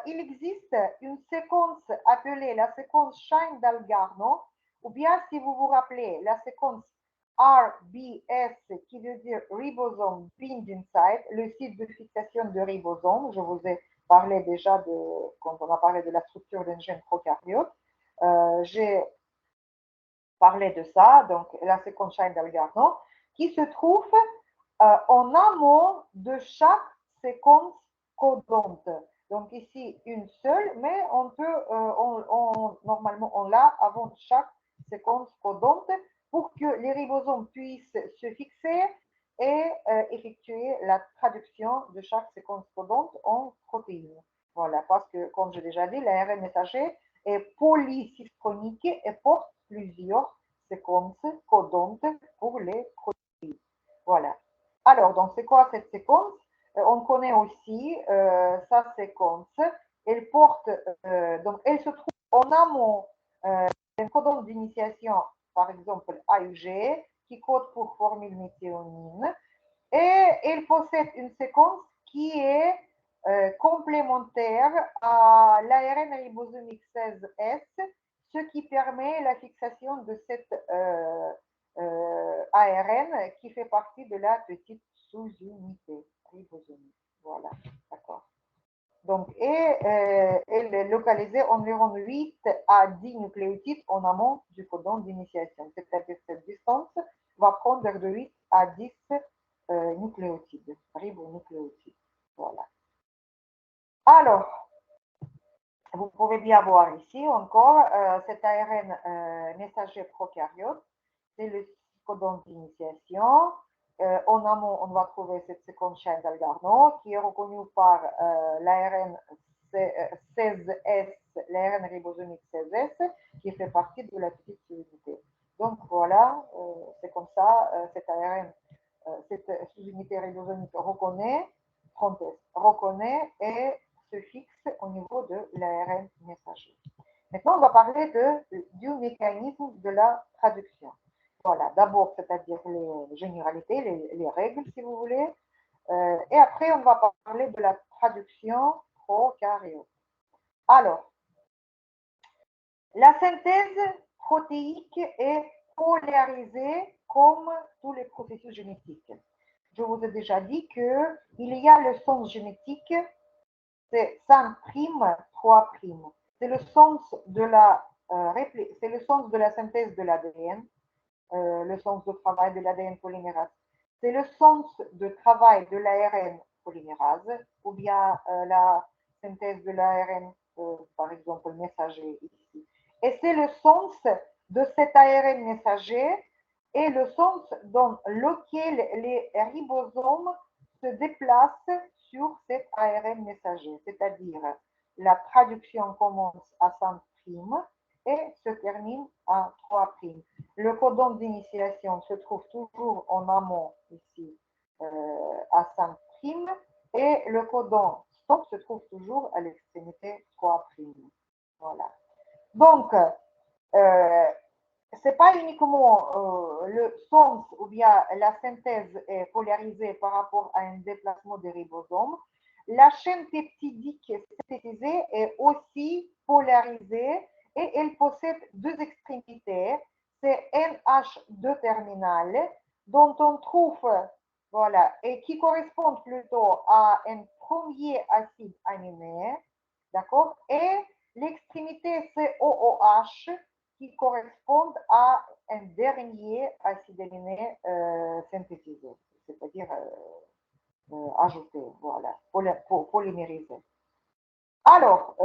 il existe une séquence appelée la séquence Shine-Dalgarno, ou bien, si vous vous rappelez, la séquence RBS, qui veut dire Ribosome Binding Site, le site de fixation de ribosome. Je vous ai parlé déjà quand on a parlé de la structure d'un gène prokaryote. J'ai parlé de ça, donc la séquence Shine-Dalgarno, qui se trouve en amont de chaque séquence codante. Donc ici, une seule, mais on peut, normalement, on l'a avant chaque séquence codante pour que les ribosomes puissent se fixer et effectuer la traduction de chaque séquence codante en protéines. Voilà, parce que, comme j'ai déjà dit, l'ARN messager est polycistronique et porte plusieurs séquences codantes pour les protéines. Voilà. Alors, donc, c'est quoi cette séquence? On connaît aussi sa séquence. Elle porte, donc, elle se trouve en amont d'un codon d'initiation, par exemple AUG, qui code pour formylméthionine. Et elle possède une séquence qui est complémentaire à l'ARN ribosomique 16S, ce qui permet la fixation de cette ARN qui fait partie de la petite sous-unité ribosomique. Voilà, d'accord. Donc, elle est localisée environ 8 à 10 nucléotides en amont du codon d'initiation. C'est-à-dire que cette distance va prendre de 8 à 10 nucléotides, ribonucléotides. Voilà. Alors, bien voir ici encore cet ARN messager prokaryote. C'est le codon d'initiation. En amont, on va trouver cette séquence chaîne d'Algarno qui est reconnue par l'ARN 16S, l'ARN ribosomique 16S, qui fait partie de la petite sous-unité. Donc voilà, c'est comme ça, cet ARN, cette sous-unité ribosomique reconnaît et se fixe au niveau de l'ARN messager. Maintenant, on va parler du mécanisme de la traduction. Voilà, d'abord, c'est-à-dire les généralités, les règles, si vous voulez. Et après, on va parler de la traduction prokaryote. Alors, la synthèse protéique est polarisée comme tous les processus génétiques. Je vous ai déjà dit qu'il y a le sens génétique, c'est 5', 3'. C'est le sens de la synthèse de l'ADN, le sens de travail de l'ADN polymérase. C'est le sens de travail de l'ARN polymérase, ou bien la synthèse de l'ARN, par exemple, messager ici. Et c'est le sens de cet ARN messager et le sens dans lequel les ribosomes se déplacent sur cet ARN messager, c'est-à-dire la traduction commence à 5' et se termine à 3'. Le codon d'initiation se trouve toujours en amont ici à 5' et le codon stop se trouve toujours à l'extrémité 3'. Voilà. Donc, ce n'est pas uniquement le sens ou bien la synthèse est polarisée par rapport à un déplacement des ribosomes. La chaîne peptidique synthétisée est aussi polarisée et elle possède deux extrémités. C'est NH2 terminal dont on trouve, voilà, et qui correspond plutôt à un premier acide aminé, d'accord, et l'extrémité COOH qui correspondent à un dernier acide aminé synthétisé, c'est-à-dire ajouté, voilà, polymérisé. Alors,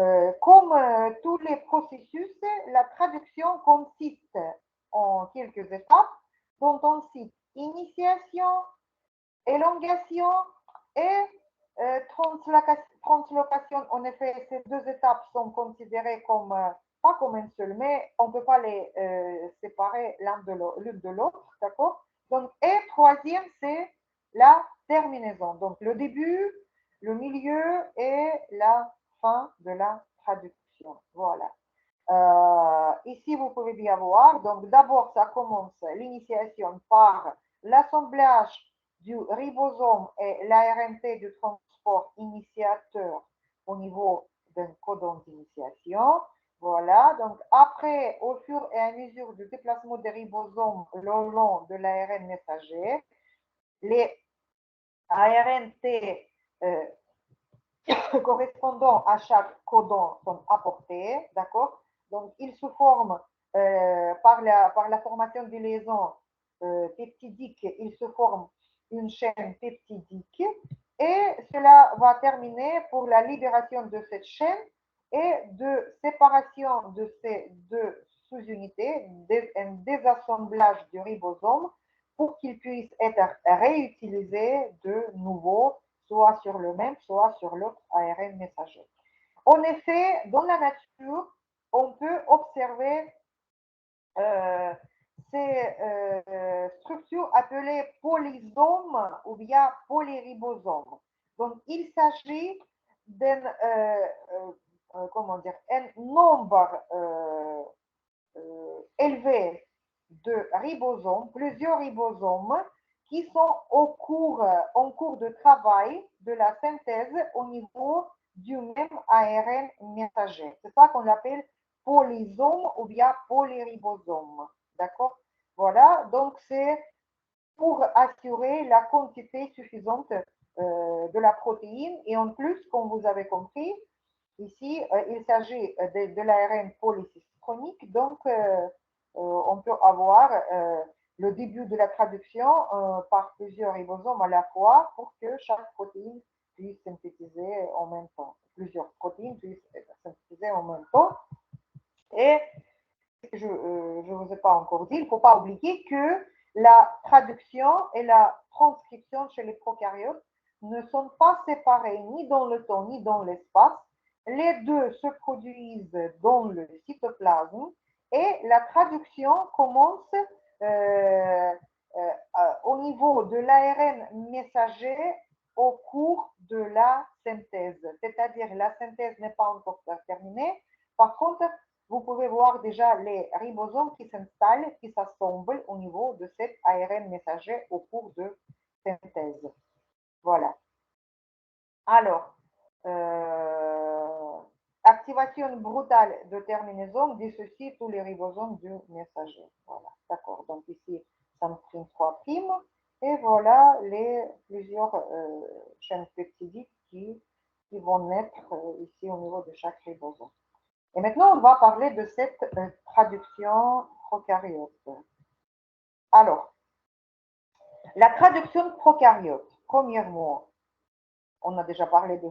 comme tous les processus, la traduction consiste en quelques étapes dont on cite initiation, élongation et translocation. En effet, ces deux étapes sont considérées comme pas comme une seule, mais on ne peut pas les séparer l'une de l'autre, d'accord? Donc, et troisième, c'est la terminaison. Donc, le début, le milieu et la fin de la traduction. Voilà. Ici, vous pouvez bien voir. Donc, d'abord, ça commence l'initiation par l'assemblage du ribosome et l'ARNT du transport initiateur au niveau d'un codon d'initiation. Voilà, donc après, au fur et à mesure du déplacement des ribosomes le long de l'ARN messager, les ARNT correspondant à chaque codon sont apportés, d'accord? Donc, ils se forment par la formation des liaisons peptidiques, ils se forment une chaîne peptidique et cela va terminer pour la libération de cette chaîne et de séparation de ces deux sous-unités, un désassemblage du ribosome pour qu'il puisse être réutilisé de nouveau, soit sur le même, soit sur l'autre ARN messager. En effet, dans la nature, on peut observer ces structures appelées polysomes ou bien polyribosomes. Donc, il s'agit d'un comment dire, un nombre élevé de ribosomes, plusieurs ribosomes qui sont en cours de travail de la synthèse au niveau du même ARN messager. C'est ça qu'on appelle polysome ou bien polyribosome. D'accord? Voilà, donc c'est pour assurer la quantité suffisante de la protéine. Et en plus, comme vous avez compris, ici, il s'agit de l'ARN polycistronique. Donc, on peut avoir le début de la traduction par plusieurs ribosomes à la fois pour que chaque protéine puissent synthétiser en même temps. Plusieurs protéines puissent synthétiser en même temps. Et je ne vous ai pas encore dit, il ne faut pas oublier que la traduction et la transcription chez les prokaryotes ne sont pas séparées ni dans le temps ni dans l'espace. Les deux se produisent dans le cytoplasme et la traduction commence au niveau de l'ARN messager au cours de la synthèse. C'est-à-dire la synthèse n'est pas encore terminée. Par contre, vous pouvez voir déjà les ribosomes qui s'installent, qui s'assemblent au niveau de cet ARN messager au cours de synthèse. Voilà. Alors, activation brutale de terminaison dissocie tous les ribosomes du messager. Voilà, d'accord. Donc ici, ça me prime 3'. Et voilà les plusieurs chaînes peptidiques qui vont naître ici au niveau de chaque ribosome. Et maintenant, on va parler de cette traduction prokaryote. Alors, la traduction prokaryote, premièrement, on a déjà parlé de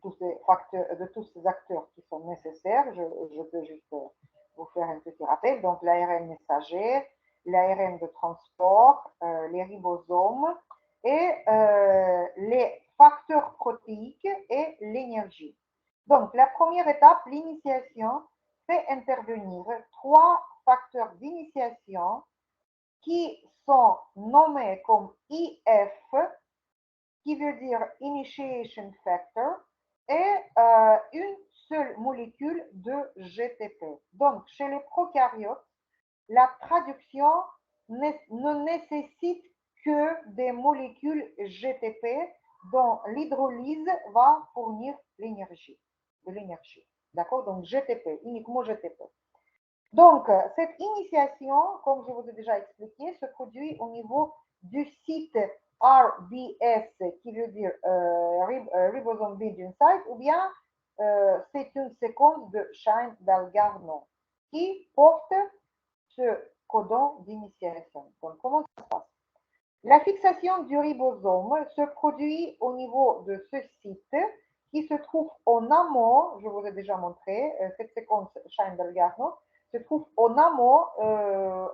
tous ces facteurs, de tous ces acteurs qui sont nécessaires. Je peux juste vous faire un petit rappel. Donc, l'ARN messager, l'ARN de transport, les ribosomes et les facteurs protéiques et l'énergie. Donc, la première étape, l'initiation, fait intervenir 3 facteurs d'initiation qui sont nommés comme IF, qui veut dire Initiation Factor, et une seule molécule de GTP. Donc, chez les prokaryotes, la traduction ne nécessite que des molécules GTP dont l'hydrolyse va fournir l'énergie. De l'énergie. D'accord? Donc, GTP, uniquement GTP. Donc, cette initiation, comme je vous ai déjà expliqué, se produit au niveau du site RBS, qui veut dire Ribosome Binding Site, ou bien c'est une séquence de Shine-Dalgarno qui porte ce codon d'initiation. Donc, comment ça se passe? La fixation du ribosome se produit au niveau de ce site qui se trouve en amont, je vous ai déjà montré, cette séquence Shine-Dalgarno, se trouve en amont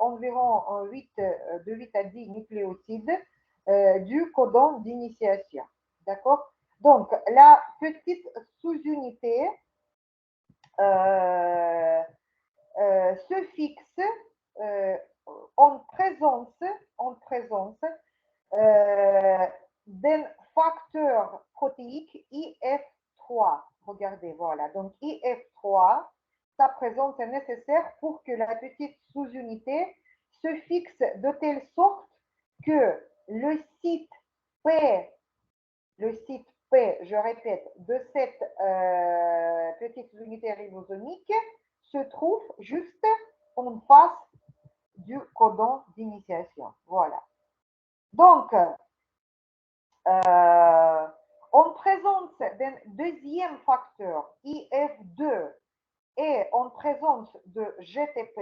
environ de 8 à 10 nucléotides du codon d'initiation. D'accord? Donc, la petite sous-unité se fixe en présence d'un facteur protéique IF3. Regardez, voilà. Donc, IF3, sa présence est nécessaire pour que la petite sous-unité se fixe de telle sorte que le site P, je répète, de cette petite unité ribosomique se trouve juste en face du codon d'initiation. Voilà. Donc, en présence d'un deuxième facteur, IF2, et en présence de GTP,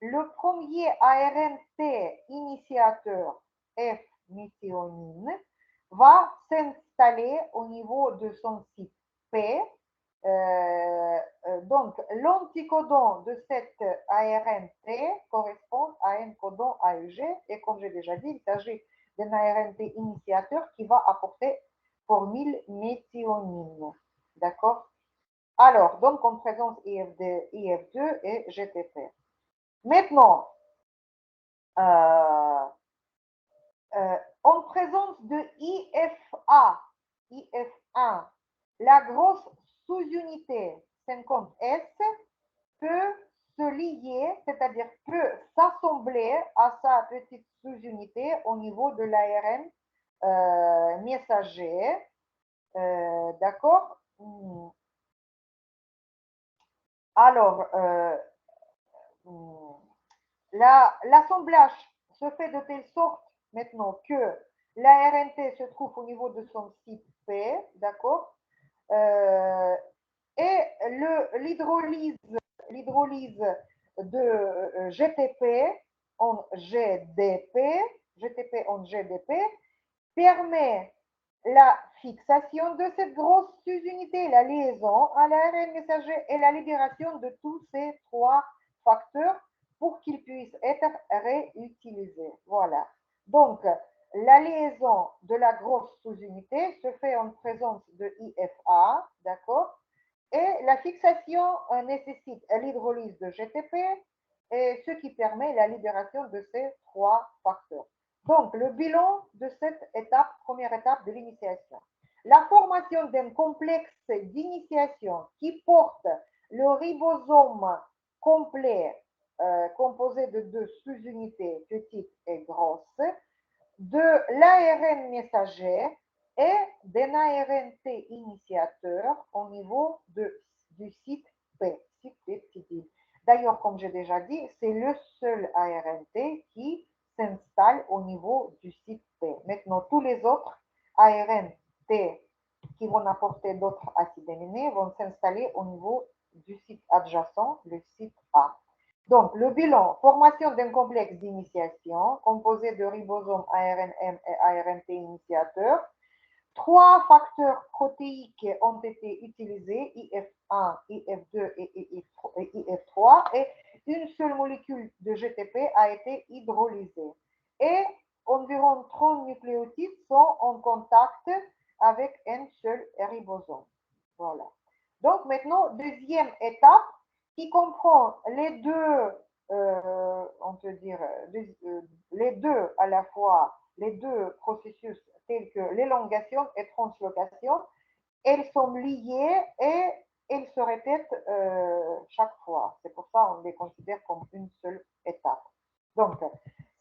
le premier ARNT initiateur F-méthionine va s'installer au niveau de son site P. Donc, l'anticodon de cet ARNT correspond à un codon AEG et comme j'ai déjà dit, il s'agit d'un ARNT initiateur qui va apporter formylméthionine. D'accord? Alors, donc, en présence IF2 et GTP. Maintenant, en présence de IF1, la grosse sous-unité 50S peut se lier, c'est-à-dire peut s'assembler à sa petite sous-unité au niveau de l'ARN messager. D'accord? Alors, l'assemblage se fait de telle sorte maintenant que l'ARNT se trouve au niveau de son site P, d'accord? Et l'hydrolyse de GTP en GDP permet la fixation de cette grosse unité, la liaison à l'ARN messager et la libération de tous ces trois facteurs pour qu'ils puissent être réutilisés. Voilà. Donc, la liaison de la grosse sous-unité se fait en présence de IFA, d'accord? Et la fixation nécessite l'hydrolyse de GTP, et ce qui permet la libération de ces trois facteurs. Donc, le bilan de cette étape, première étape de l'initiation. La formation d'un complexe d'initiation qui porte le ribosome complet composé de deux sous-unités petites et grosses, de l'ARN messager et d'un ARNT initiateur au niveau du site P, site peptidine. D'ailleurs, comme j'ai déjà dit, c'est le seul ARNT qui s'installe au niveau du site P. Maintenant, tous les autres ARNT qui vont apporter d'autres acides aminés vont s'installer au niveau du site adjacent, le site A. Donc, le bilan, formation d'un complexe d'initiation composé de ribosomes ARNM et ARNT initiateurs. Trois facteurs protéiques ont été utilisés, IF1, IF2 et IF3, et une seule molécule de GTP a été hydrolysée. Et environ 30 nucléotides sont en contact avec un seul ribosome. Voilà. Donc maintenant, deuxième étape qui comprend les deux, on peut dire, les deux à la fois, les deux processus tels que l'élongation et translocation, elles sont liées et elles se répètent chaque fois. C'est pour ça qu'on les considère comme une seule étape. Donc,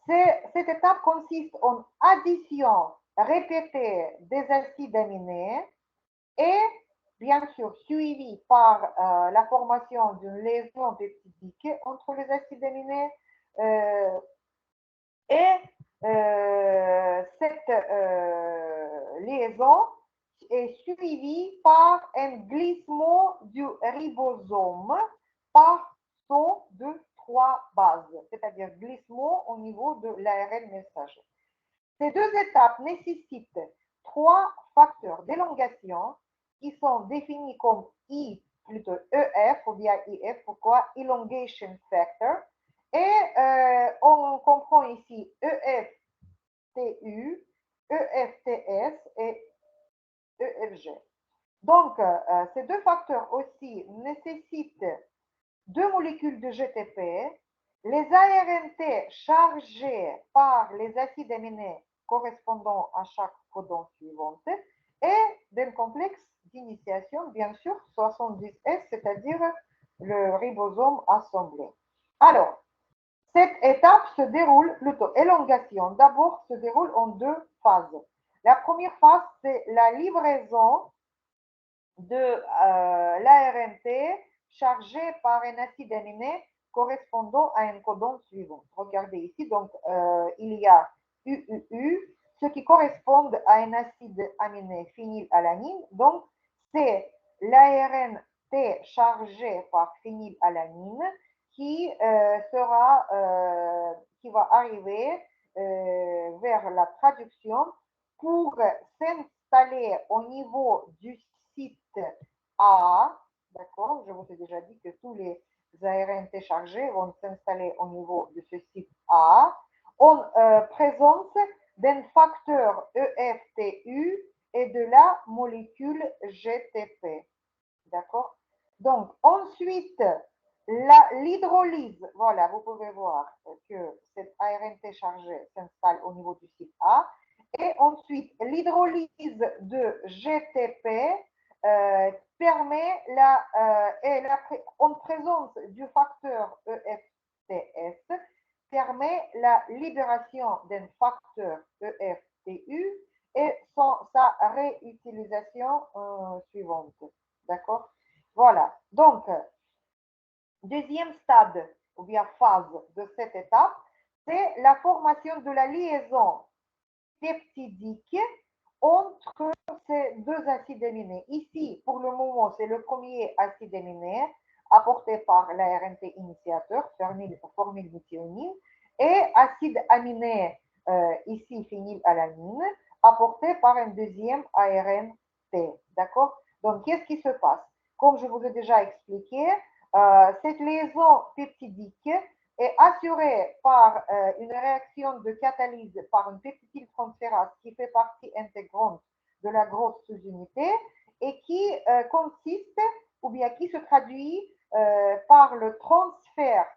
cette étape consiste en addition répétée des acides aminés et bien sûr suivi par la formation d'une lésion peptidique entre les acides aminés et cette liaison est suivie par un glissement du ribosome par saut de trois bases, c'est-à-dire glissement au niveau de l'ARN messager. Ces deux étapes nécessitent trois facteurs d'élongation qui sont définis comme I, plutôt EF ou bien IF. Pourquoi? Elongation factor. Et on comprend ici EFTU, EFTS et EFG. Donc, ces deux facteurs aussi nécessitent deux molécules de GTP, les ARNT chargés par les acides aminés correspondant à chaque codon suivante et d'un complexe d'initiation, bien sûr, 70S, c'est-à-dire le ribosome assemblé. Alors, cette étape se déroule, plutôt élongation, d'abord se déroule en deux phases. La première phase, c'est la livraison de l'ARNT chargé par un acide aminé correspondant à un codon suivant. Regardez ici, donc il y a UUU, ce qui correspond à un acide aminé phénylalanine. Donc, c'est l'ARNT chargé par phénylalanine qui qui va arriver vers la traduction pour s'installer au niveau du site A. D'accord, je vous ai déjà dit que tous les ARNT chargés vont s'installer au niveau de ce site A en présence d'un facteur EFTU et de la molécule GTP. D'accord. Donc, ensuite, l'hydrolyse, voilà, vous pouvez voir que cette ARNT chargée s'installe au niveau du site A. Et ensuite, l'hydrolyse de GTP permet en présence du facteur EFTS, permet la libération d'un facteur EFTU et sa réutilisation suivante. D'accord? Voilà. Donc, deuxième stade ou bien phase de cette étape, c'est la formation de la liaison peptidique entre ces deux acides aminés. Ici, pour le moment, c'est le premier acide aminé apporté par l'ARNT initiateur, formylméthionine, et acide aminé, ici phénylalanine, apporté par un deuxième ARN T. D'accord? Donc, qu'est-ce qui se passe? Comme je vous ai déjà expliqué, cette liaison peptidique est assurée par une réaction de catalyse par une peptidyltransférase qui fait partie intégrante de la grosse sous-unité et qui consiste ou bien qui se traduit par le transfert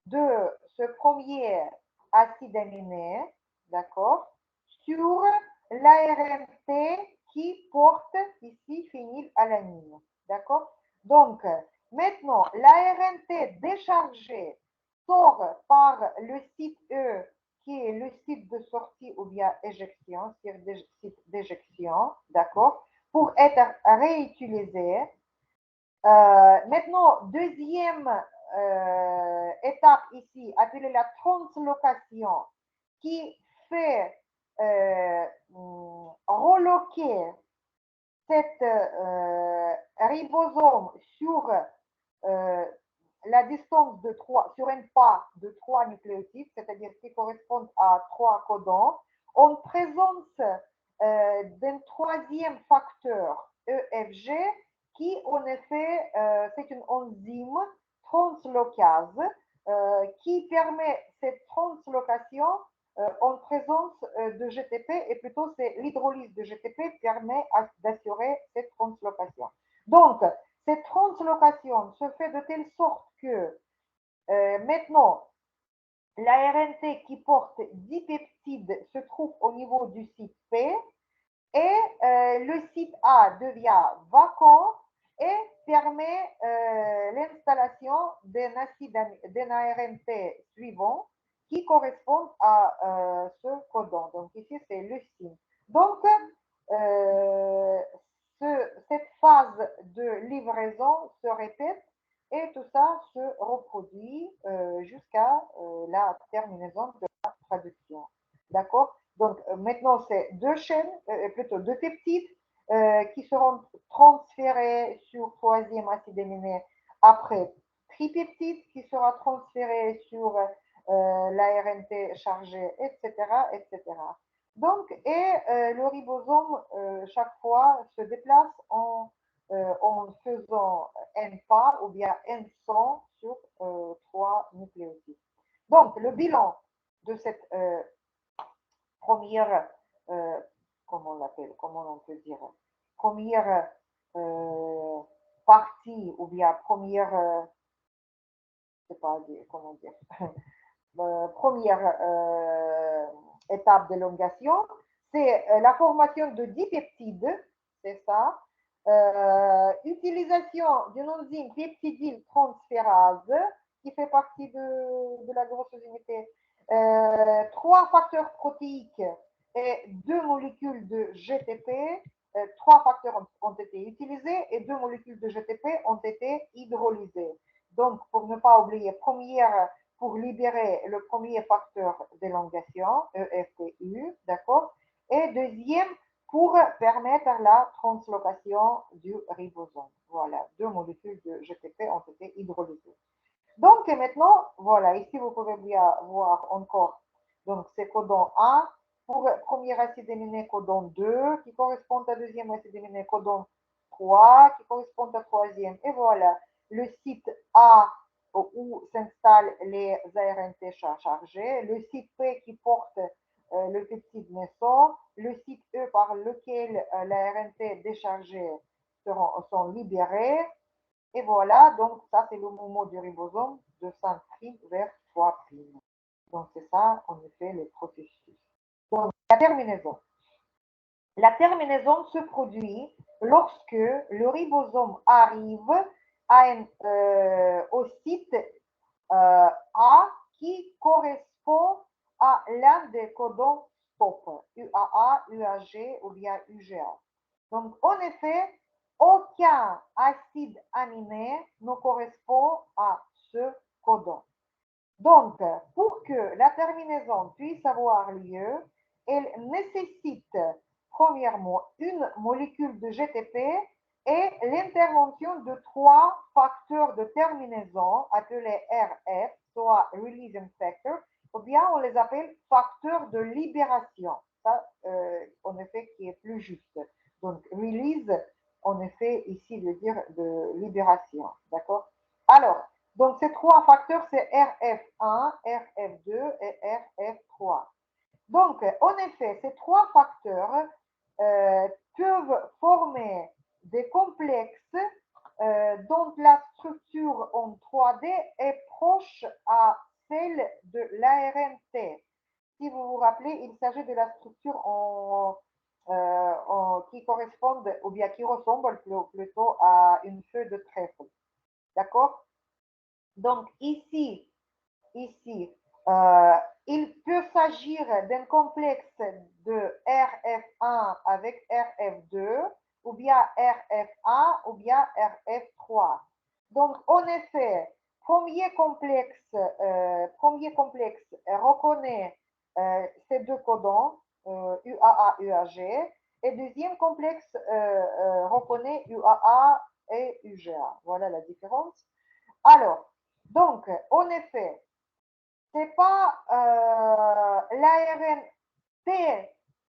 de ce premier acide aminé, d'accord, sur l'ARNT qui porte ici phénylalanine, d'accord. Donc, maintenant, l'ARNT déchargé sort par le site E, qui est le site de sortie ou bien éjection, c'est-à-dire site d'éjection, d'accord, pour être réutilisé. Maintenant, deuxième étape ici, appelée la translocation, qui fait reloquer cet ribosome sur la distance de 3, sur un pas de 3 nucléotides, c'est-à-dire qui correspondent à 3 codons, en présence d'un troisième facteur EFG qui, en effet, c'est une enzyme translocase qui permet cette translocation en présence de GTP, et plutôt c'est l'hydrolyse de GTP permet d'assurer cette translocation. Donc, cette translocation se fait de telle sorte que maintenant, l'ARNT qui porte 10 peptides se trouve au niveau du site P et le site A devient vacant et permet l'installation d'un ARNT suivant qui correspond à ce codon. Donc ici, c'est le SIN. Donc, cette phase de livraison se répète et tout ça se reproduit jusqu'à la terminaison de la traduction. D'accord? Donc maintenant, c'est deux chaînes, plutôt deux peptides qui seront transférés sur troisième acide aminé après tripeptide qui sera transféré sur l'ARNT chargé, etc., etc. Donc, le ribosome, chaque fois, se déplace en faisant un pas ou bien un son sur 3 nucléotides. Donc, le bilan de cette première, comment on l'appelle, comment on peut dire, première partie ou bien première, je ne sais pas comment dire, première étape d'élongation, c'est la formation de 10 peptides, c'est ça, utilisation d'une enzyme peptidyltransférase qui fait partie de la grosse unité, 3 facteurs protéiques et 2 molécules de GTP. 3 facteurs ont été utilisés et 2 molécules de GTP ont été hydrolysées. Donc, pour ne pas oublier, première, pour libérer le premier facteur d'élongation, EFTU, d'accord, et deuxième, pour permettre la translocation du ribosome. Voilà, 2 molécules de GTP ont été hydrolysées. Donc, maintenant, voilà, ici, vous pouvez bien voir encore, donc, c'est codon A, pour premier acide aminé, codon 2, qui correspond à deuxième acide aminé, codon 3, qui correspond à troisième. Et voilà, le site A où s'installent les ARNT chargés, le site P qui porte le peptide naissant, le site E par lequel l'ARNT déchargés sont libérés. Et voilà, donc ça c'est le mouvement du ribosome de 5' vers 3'. Donc c'est ça, en effet, le processus. Donc la terminaison. La terminaison se produit lorsque le ribosome arrive au site A qui correspond à l'un des codons stop, UAA, UAG ou bien UGA. Donc, en effet, aucun acide aminé ne correspond à ce codon. Donc, pour que la terminaison puisse avoir lieu, elle nécessite premièrement une molécule de GTP et l'intervention de 3 facteurs de terminaison appelés RF, soit Releasing Factor, ou bien on les appelle facteurs de libération. Ça, en effet, qui est plus juste. Donc, release, en effet, ici veut dire de libération. D'accord? Alors, donc ces trois facteurs, c'est RF1, RF2 et RF3. Donc, en effet, ces trois facteurs peuvent former des complexes dont la structure en 3D est proche à celle de l'ARNT. Si vous vous rappelez, il s'agit de la structure qui correspond ou bien qui ressemble plutôt à une feuille de trèfle. D'accord? Donc ici, il peut s'agir d'un complexe de RF1 avec RF2 ou bien RF1 ou bien RF3. Donc, en effet, premier complexe reconnaît ces deux codons, UAA, UAG, et deuxième complexe reconnaît UAA et UGA. Voilà la différence. Alors, donc, en effet, c'est pas l'ARNT,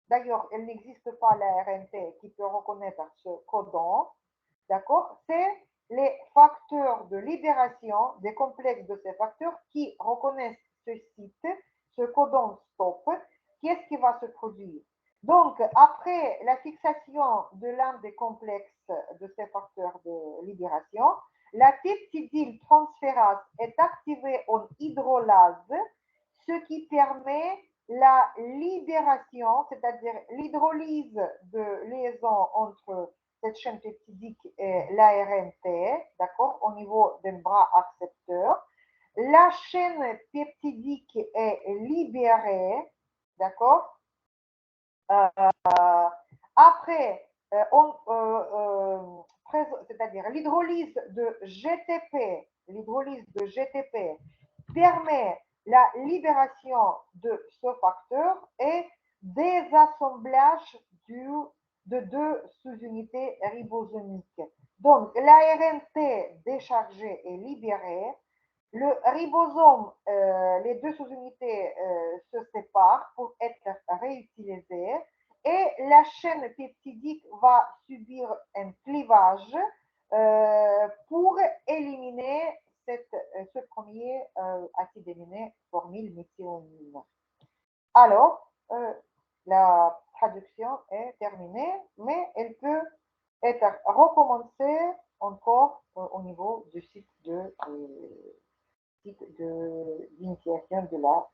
d'ailleurs, il n'existe pas l'ARNT qui peut reconnaître ce codon, d'accord? C'est les facteurs de libération des complexes de ces facteurs qui reconnaissent ce site, ce codon stop. Qu'est-ce qui va se produire? Donc, après la fixation de l'un des complexes de ces facteurs de libération, la peptidyltransférase est activée en hydrolase, ce qui permet la libération, c'est-à-dire l'hydrolyse de liaison entre cette chaîne peptidique et l'ARNT, d'accord, au niveau d'un bras accepteur. La chaîne peptidique est libérée, d'accord. Après, c'est-à-dire l'hydrolyse de GTP permet la libération de ce facteur et désassemblage de deux sous-unités ribosomiques. Donc, l'ARNT déchargé est libéré. Le ribosome, les deux sous-unités se séparent pour être réutilisées et la chaîne peptidique va subir un clivage pour éliminer ce premier acide aminé formylméthionine. Alors, la traduction est terminée, mais elle peut être recommencée encore au niveau du site d'initiation de la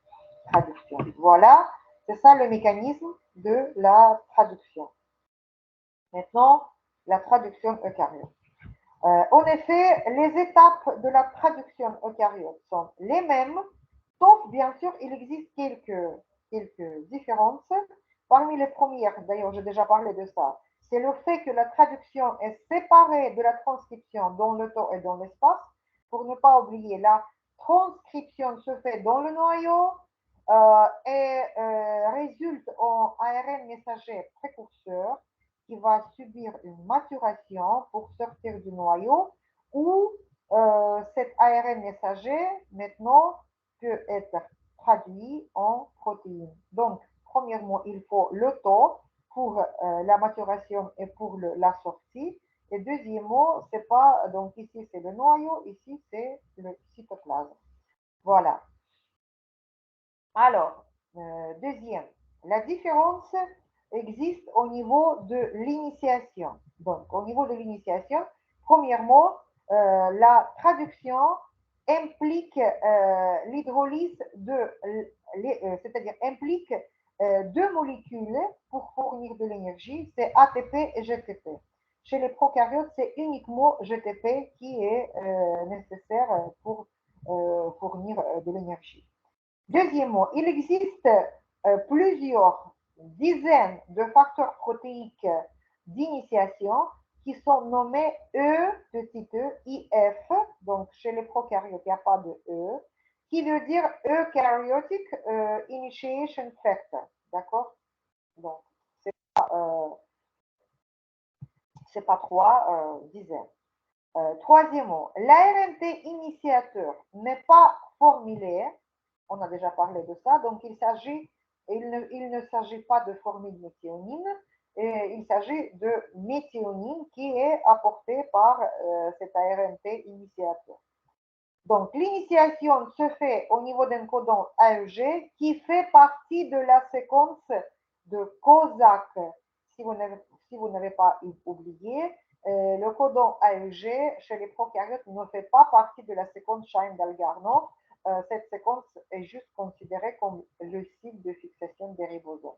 traduction. Voilà, c'est ça le mécanisme de la traduction. Maintenant, la traduction eucaryote. En effet, les étapes de la traduction eucaryote sont les mêmes, sauf bien sûr, il existe quelques différences. Parmi les premières, d'ailleurs, j'ai déjà parlé de ça, c'est le fait que la traduction est séparée de la transcription dans le temps et dans l'espace. Pour ne pas oublier, la transcription se fait dans le noyau et résulte en ARN messager précurseur qui va subir une maturation pour sortir du noyau où cet ARN messager maintenant peut être traduit en protéines. Donc, premièrement, il faut le temps pour la maturation et pour la sortie. Et deuxièmement, c'est pas, donc ici c'est le noyau, ici c'est le cytoplasme. Voilà. Alors, deuxième, la différence existe au niveau de l'initiation. Donc, au niveau de l'initiation, premièrement, la traduction implique l'hydrolyse c'est-à-dire implique deux molécules pour fournir de l'énergie, c'est ATP et GTP. Chez les prokaryotes, c'est uniquement GTP qui est nécessaire pour fournir de l'énergie. Deuxièmement, il existe plusieurs dizaines de facteurs protéiques d'initiation qui sont nommés E, petit e, IF, donc chez les prokaryotes, il n'y a pas de E, qui veut dire Eukaryotic Initiation Factor, d'accord? Donc, c'est pas trois dizaines. Troisièmement, l'ARNT initiateur n'est pas formulé On a déjà parlé de ça. Donc, il ne s'agit pas de formylméthionine, il s'agit de méthionine qui est apportée par cet ARNT initiateur. Donc, l'initiation se fait au niveau d'un codon AEG qui fait partie de la séquence de COSAC. Si vous n'avez pas oublié, le codon AEG chez les prokaryotes ne fait pas partie de la séquence Shine-Dalgarno. Cette séquence est juste considérée comme le site de fixation des ribosomes.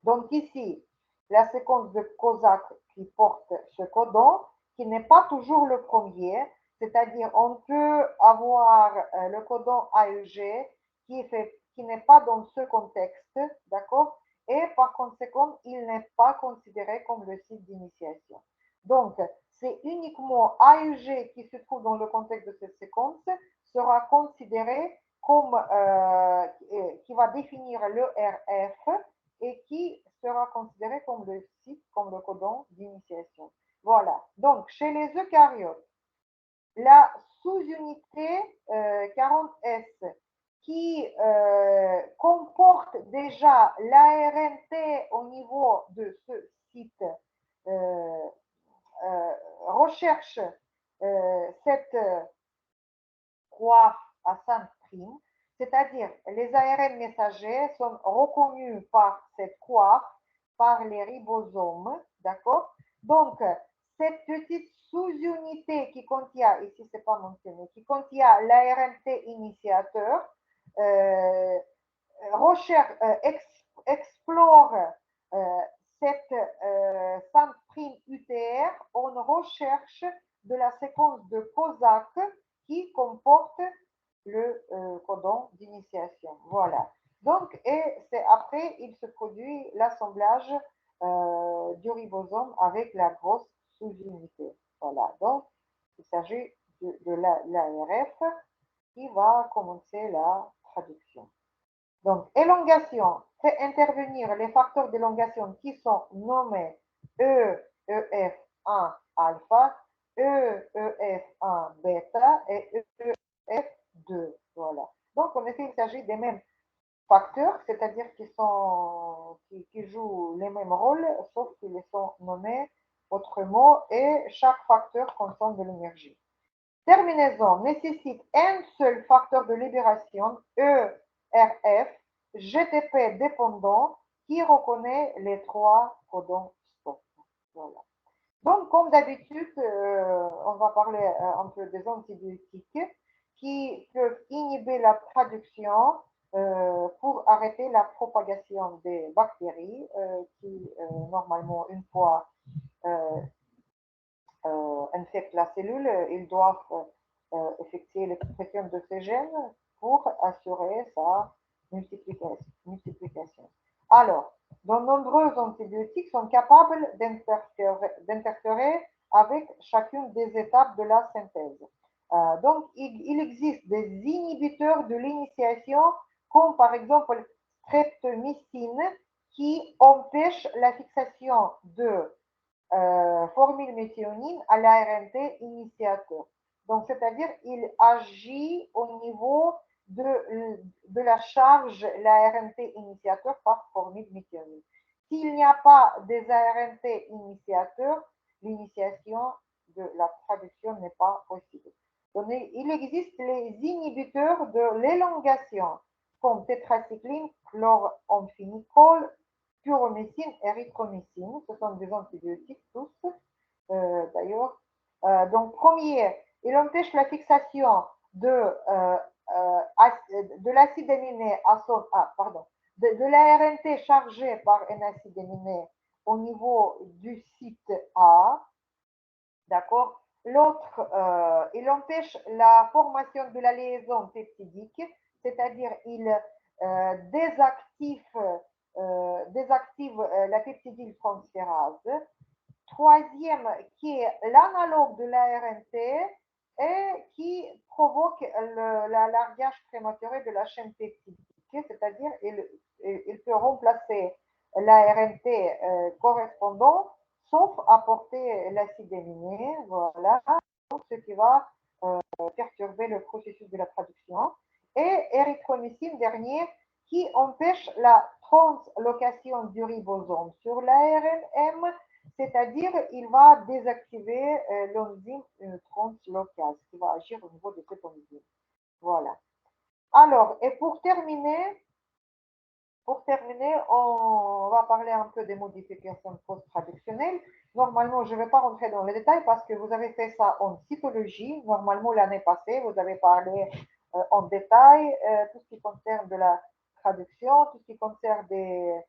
Donc ici, la séquence de COSAC qui porte ce codon, qui n'est pas toujours le premier, c'est-à-dire on peut avoir le codon AEG qui n'est pas dans ce contexte, d'accord? Et par conséquent, il n'est pas considéré comme le site d'initiation. Donc, c'est uniquement AEG qui se trouve dans le contexte de cette séquence sera considéré comme qui va définir le RF et qui sera considéré comme le site, comme le codon d'initiation. Voilà. Donc, chez les eucaryotes, la sous-unité 40S qui comporte déjà l'ARNT au niveau de ce site recherche cette coiffe à 5', c'est-à-dire les ARN messagers sont reconnus par cette coiffe, par les ribosomes, d'accord? Donc, cette petite sous-unité qui contient, ici c'est pas mentionné, qui contient l'ARNT initiateur, explore cette 5' UTR en recherche de la séquence de COSAC qui comporte le codon d'initiation. Voilà. Donc, et c'est après, il se produit l'assemblage du ribosome avec la grosse sous-unité. Voilà. Donc, il s'agit de l'ARF qui va commencer la traduction. Donc, élongation fait intervenir les facteurs d'élongation qui sont nommés EEF1 alpha, EEF1 bêta et EEF2. Voilà. Donc, en effet, il s'agit des mêmes facteurs, c'est-à-dire qui jouent les mêmes rôles, sauf qu'ils sont nommés autrement et chaque facteur consomme de l'énergie. Terminaison nécessite un seul facteur de libération, ERF, GTP dépendant, qui reconnaît les trois codons stop. Voilà. Donc, comme d'habitude, on va parler un peu des antibiotiques qui peuvent inhiber la traduction pour arrêter la propagation des bactéries qui, normalement, une fois infectent la cellule, ils doivent effectuer l'expression de ces gènes pour assurer sa multiplication. Alors, de nombreux antibiotiques sont capables d'interférer avec chacune des étapes de la synthèse. Donc, il existe des inhibiteurs de l'initiation, comme par exemple streptomycine, qui empêche la fixation de formylméthionine à l'ARNT initiateur. Donc, c'est-à-dire, il agit au niveau de la charge, l'ARNT initiateur par formylméthionine. S'il n'y a pas des ARNT initiateurs, l'initiation de la traduction n'est pas possible. Donc, il existe les inhibiteurs de l'élongation, comme tétracycline, chloramphénicol, puromycine, érythromycine. Ce sont des antibiotiques tous, d'ailleurs. Donc, premier, il empêche la fixation de l'acide aminé de l'ARNT chargé par un acide aminé au niveau du site A. D'accord. L'autre, il empêche la formation de la liaison peptidique, c'est-à-dire il désactive la peptidyltransférase. Troisième, qui est l'analogue de l'ARNT et qui provoque le largage prématuré de la chaîne peptidique, c'est-à-dire il peut remplacer l'ARNT correspondant sauf apporter l'acide aminé, voilà, ce qui va perturber le processus de la traduction. et érythromycine dernier qui empêche la translocation du ribosome sur l'ARNM, c'est-à-dire il va désactiver l'enzyme translocase qui va agir au niveau de cette enzyme. Voilà. Alors, et pour terminer, on va parler un peu des modifications post-traductionnelles. Normalement, je ne vais pas rentrer dans les détails parce que vous avez fait ça en cytologie. Normalement, l'année passée, vous avez parlé en détail tout ce qui concerne de la traduction, tout ce qui concerne de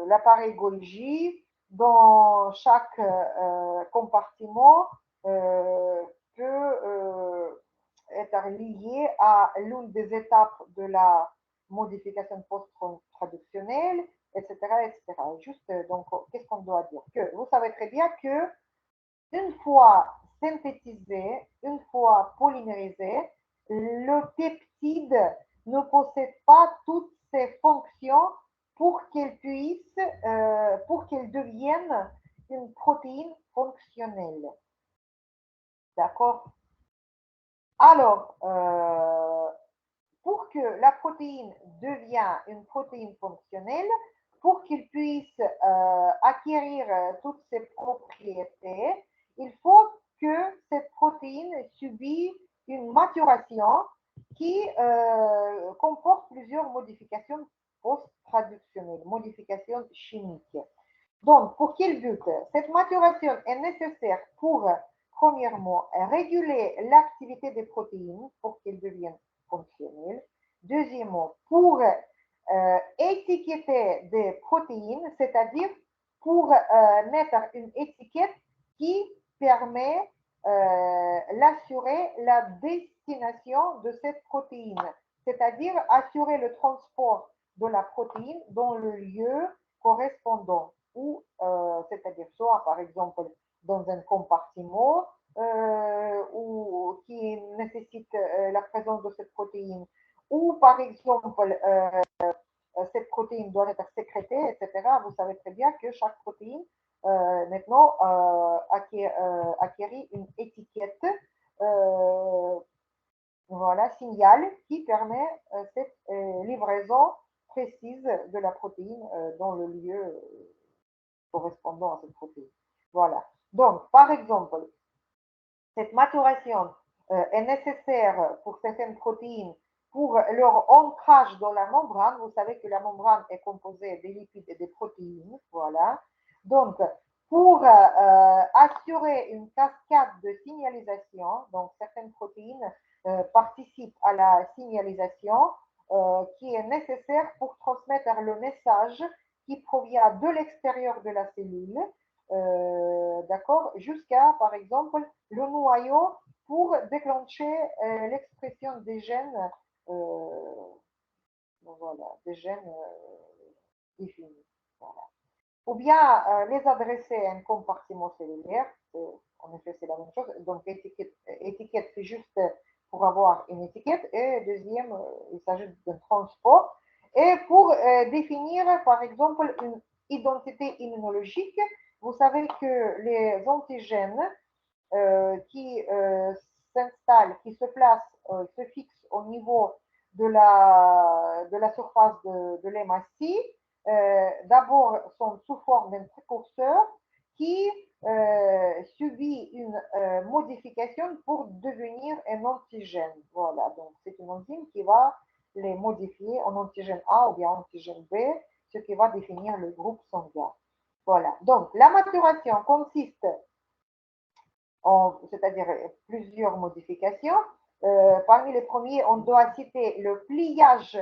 l'appareil Golgi dans chaque compartiment peut être lié à l'une des étapes de la modification post-traductionnelle, etc., etc. Juste, donc, qu'est-ce qu'on doit dire? Que vous savez très bien que une fois synthétisé, une fois polymérisé, le peptide ne possède pas toutes ces fonctions pour qu'elle puisse, pour qu'elle devienne une protéine fonctionnelle. D'accord? Alors, pour que la protéine devienne une protéine fonctionnelle, pour qu'il puisse acquérir toutes ses propriétés, il faut que cette protéine subisse une maturation qui comporte plusieurs modifications post-traductionnelles, modifications chimiques. Donc, pour quel but? Cette maturation est nécessaire pour, premièrement, réguler l'activité des protéines pour qu'elles deviennent fonctionnelles. Deuxièmement, pour étiqueter des protéines, c'est-à-dire pour mettre une étiquette qui permet d'assurer la destination de cette protéine, c'est-à-dire assurer le transport de la protéine dans le lieu correspondant, ou c'est-à-dire soit par exemple dans un compartiment ou qui nécessite la présence de cette protéine, ou par exemple cette protéine doit être sécrétée, etc. Vous savez très bien que chaque protéine maintenant acquérit une étiquette, voilà, signal qui permet cette livraison précise de la protéine dans le lieu correspondant à cette protéine. Voilà. Donc, par exemple, cette maturation est nécessaire pour certaines protéines pour leur ancrage dans la membrane. Vous savez que la membrane est composée des lipides et des protéines. Voilà. Donc, pour assurer une cascade de signalisation, donc certaines protéines participent à la signalisation qui est nécessaire pour transmettre le message qui provient de l'extérieur de la cellule, d'accord, jusqu'à, par exemple, le noyau pour déclencher l'expression des gènes, voilà, des gènes définis. Voilà. Ou bien les adresser à un compartiment cellulaire, en effet c'est la même chose, donc étiquette c'est juste pour avoir une étiquette, et deuxième, il s'agit d'un transport, et pour définir par exemple une identité immunologique. Vous savez que les antigènes qui s'installent, qui se placent, se fixent au niveau de la surface de l'hématie, d'abord sont sous forme d'un précurseur qui subit une modification pour devenir un antigène. Voilà, donc c'est une enzyme qui va les modifier en antigène A ou bien antigène B, ce qui va définir le groupe sanguin. Voilà, donc la maturation consiste c'est-à-dire plusieurs modifications. Parmi les premiers, on doit citer le pliage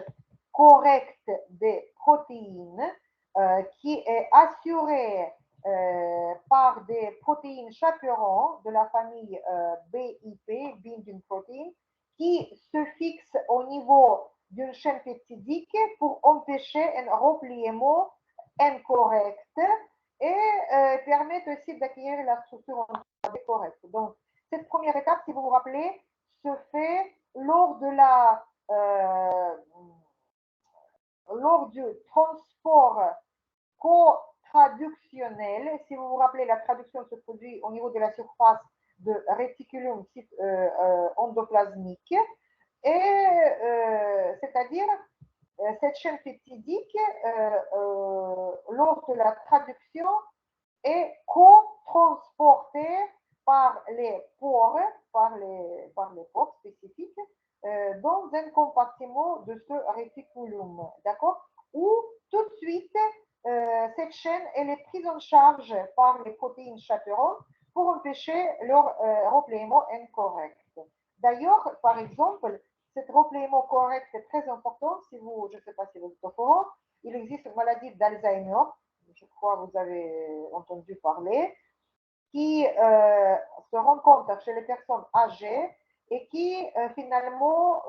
correct des protéines qui est assuré par des protéines chaperons de la famille BIP, binding protein, qui se fixent au niveau d'une chaîne peptidique pour empêcher un repliement incorrect et permettent aussi d'acquérir la structure correcte. Donc, cette première étape, si vous vous rappelez, se fait lors du transport co-traductionnel. Si vous vous rappelez, la traduction se produit au niveau de la surface de réticulum endoplasmique. Et c'est-à-dire, cette chaîne peptidique, lors de la traduction, est co-transportée par les pores, par les pores spécifiques, dans un compartiment de ce réticulum, d'accord? Où tout de suite, cette chaîne, elle est prise en charge par les protéines chaperones pour empêcher leur repliement incorrect. D'ailleurs, par exemple, cet repliement correct est très important. Si vous, je ne sais pas si vous êtes au courant, il existe une maladie d'Alzheimer, je crois que vous avez entendu parler, qui se rencontre chez les personnes âgées et qui finalement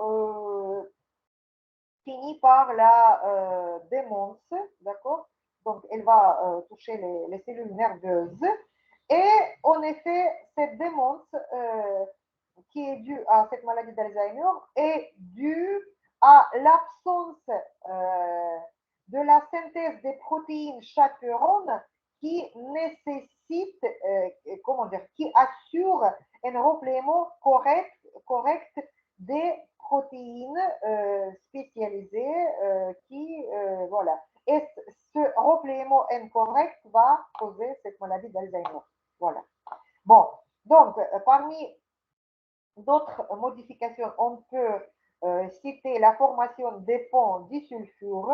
finit par la démence, d'accord? Donc, elle va toucher les cellules nerveuses. Et en effet, cette démence qui est due à cette maladie d'Alzheimer est due à l'absence de la synthèse des protéines chaperones qui nécessitent, comment dire, qui assure un repliement correct des protéines spécialisées qui, voilà. Et ce repliement incorrect va causer cette maladie d'Alzheimer. Voilà. Bon, donc, parmi d'autres modifications, on peut citer la formation des ponts disulfures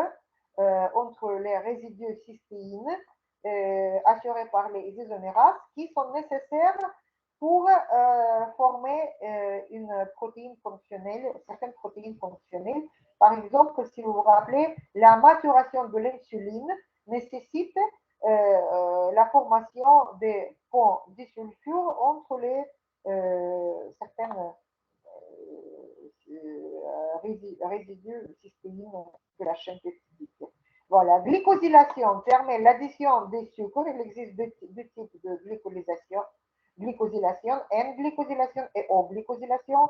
entre les résidus cystéines assurés par les isomérases qui sont nécessaires pour former une protéine fonctionnelle, certaines protéines fonctionnelles. Par exemple, si vous vous rappelez, la maturation de l'insuline nécessite la formation des ponts disulfures entre les certaines résidus cystéines de la chaîne peptidique. Voilà, glycosylation permet l'addition des sucres. Il existe deux types de glycosylation, N-glycosylation et O-glycosylation.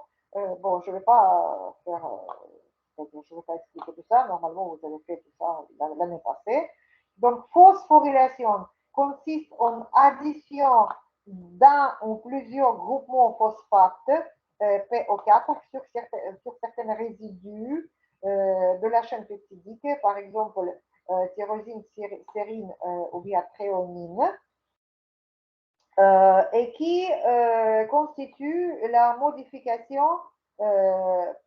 Bon, je ne vais pas faire, je vais pas expliquer tout ça. Normalement, vous avez fait tout ça l'année passée. Donc, phosphorylation consiste en addition d'un ou plusieurs groupements phosphates PO4 sur certains résidus de la chaîne peptidique, par exemple tyrosine, sérine ou bien tréonine, et qui constitue la modification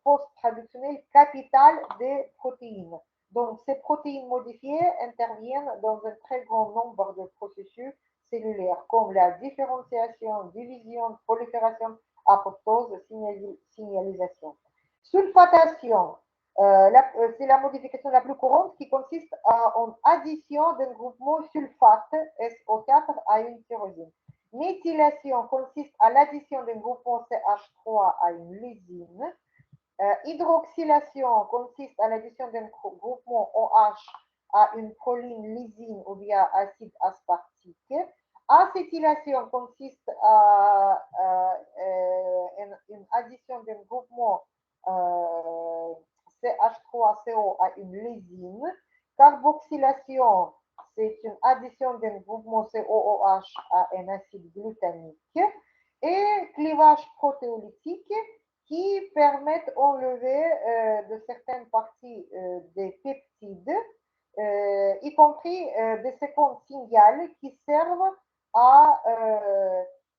post-traductionnelle capitale des protéines. Donc, ces protéines modifiées interviennent dans un très grand nombre de processus cellulaires, comme la différenciation, division, prolifération, apoptose, signalisation. Sulfatation, c'est la modification la plus courante qui consiste en addition d'un groupement sulfate SO4 à une tyrosine. Méthylation consiste à l'addition d'un groupement CH3 à une lysine. Hydroxylation consiste à l'addition d'un groupement OH à une proline lysine ou bien acide aspartique. Acétylation consiste à une addition d'un groupement CH3CO à une lysine. Carboxylation, c'est une addition d'un groupement COOH à un acide glutamique. Et clivage protéolytique qui permettent d'enlever de certaines parties des peptides, y compris des séquences signales qui servent à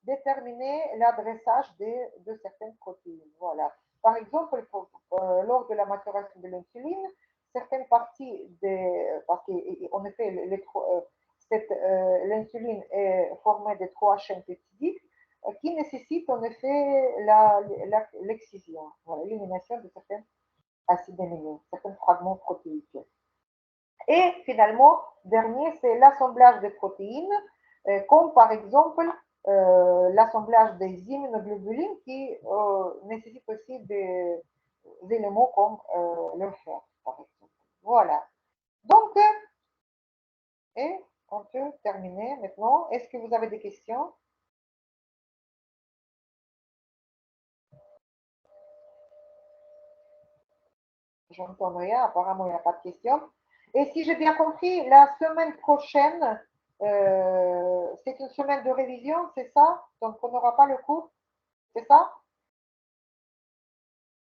déterminer l'adressage de certaines protéines. Voilà. Par exemple, lors de la maturation de l'insuline, certaines parties parce qu'en effet, l'insuline est formée de 3 chaînes peptidiques qui nécessitent en effet l'excision, l'élimination de certains acides aminés, certains fragments protéiques. Et finalement, dernier, c'est l'assemblage des protéines, comme par exemple l'assemblage des immunoglobulines qui nécessitent aussi des éléments comme le fer, par exemple. Voilà. Donc, et on peut terminer maintenant. Est-ce que vous avez des questions? J'entends rien, apparemment il n'y a pas de questions. Et si j'ai bien compris, la semaine prochaine, C'est une semaine de révision, c'est ça? Donc, on n'aura pas le cours, c'est ça?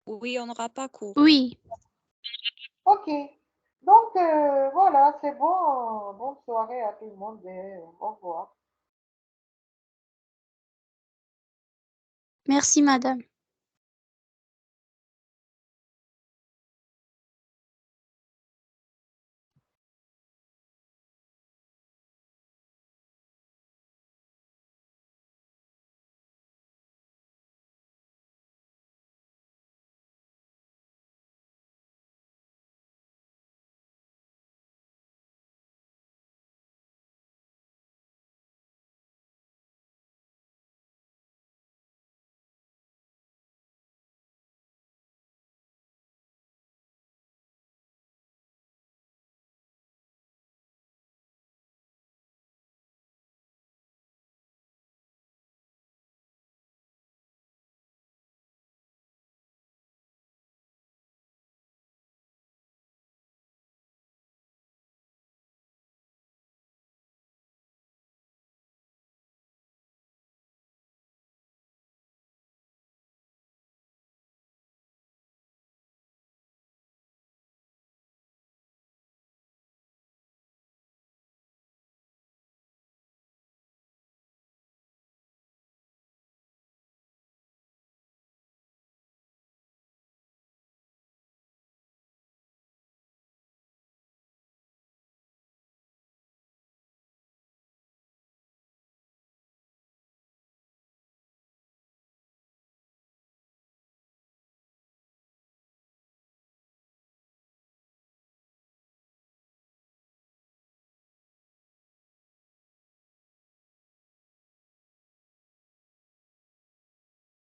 Oui, on n'aura pas cours. Oui. Ok. Donc, voilà, c'est bon. Bonne soirée à tout le monde et au revoir. Merci, madame.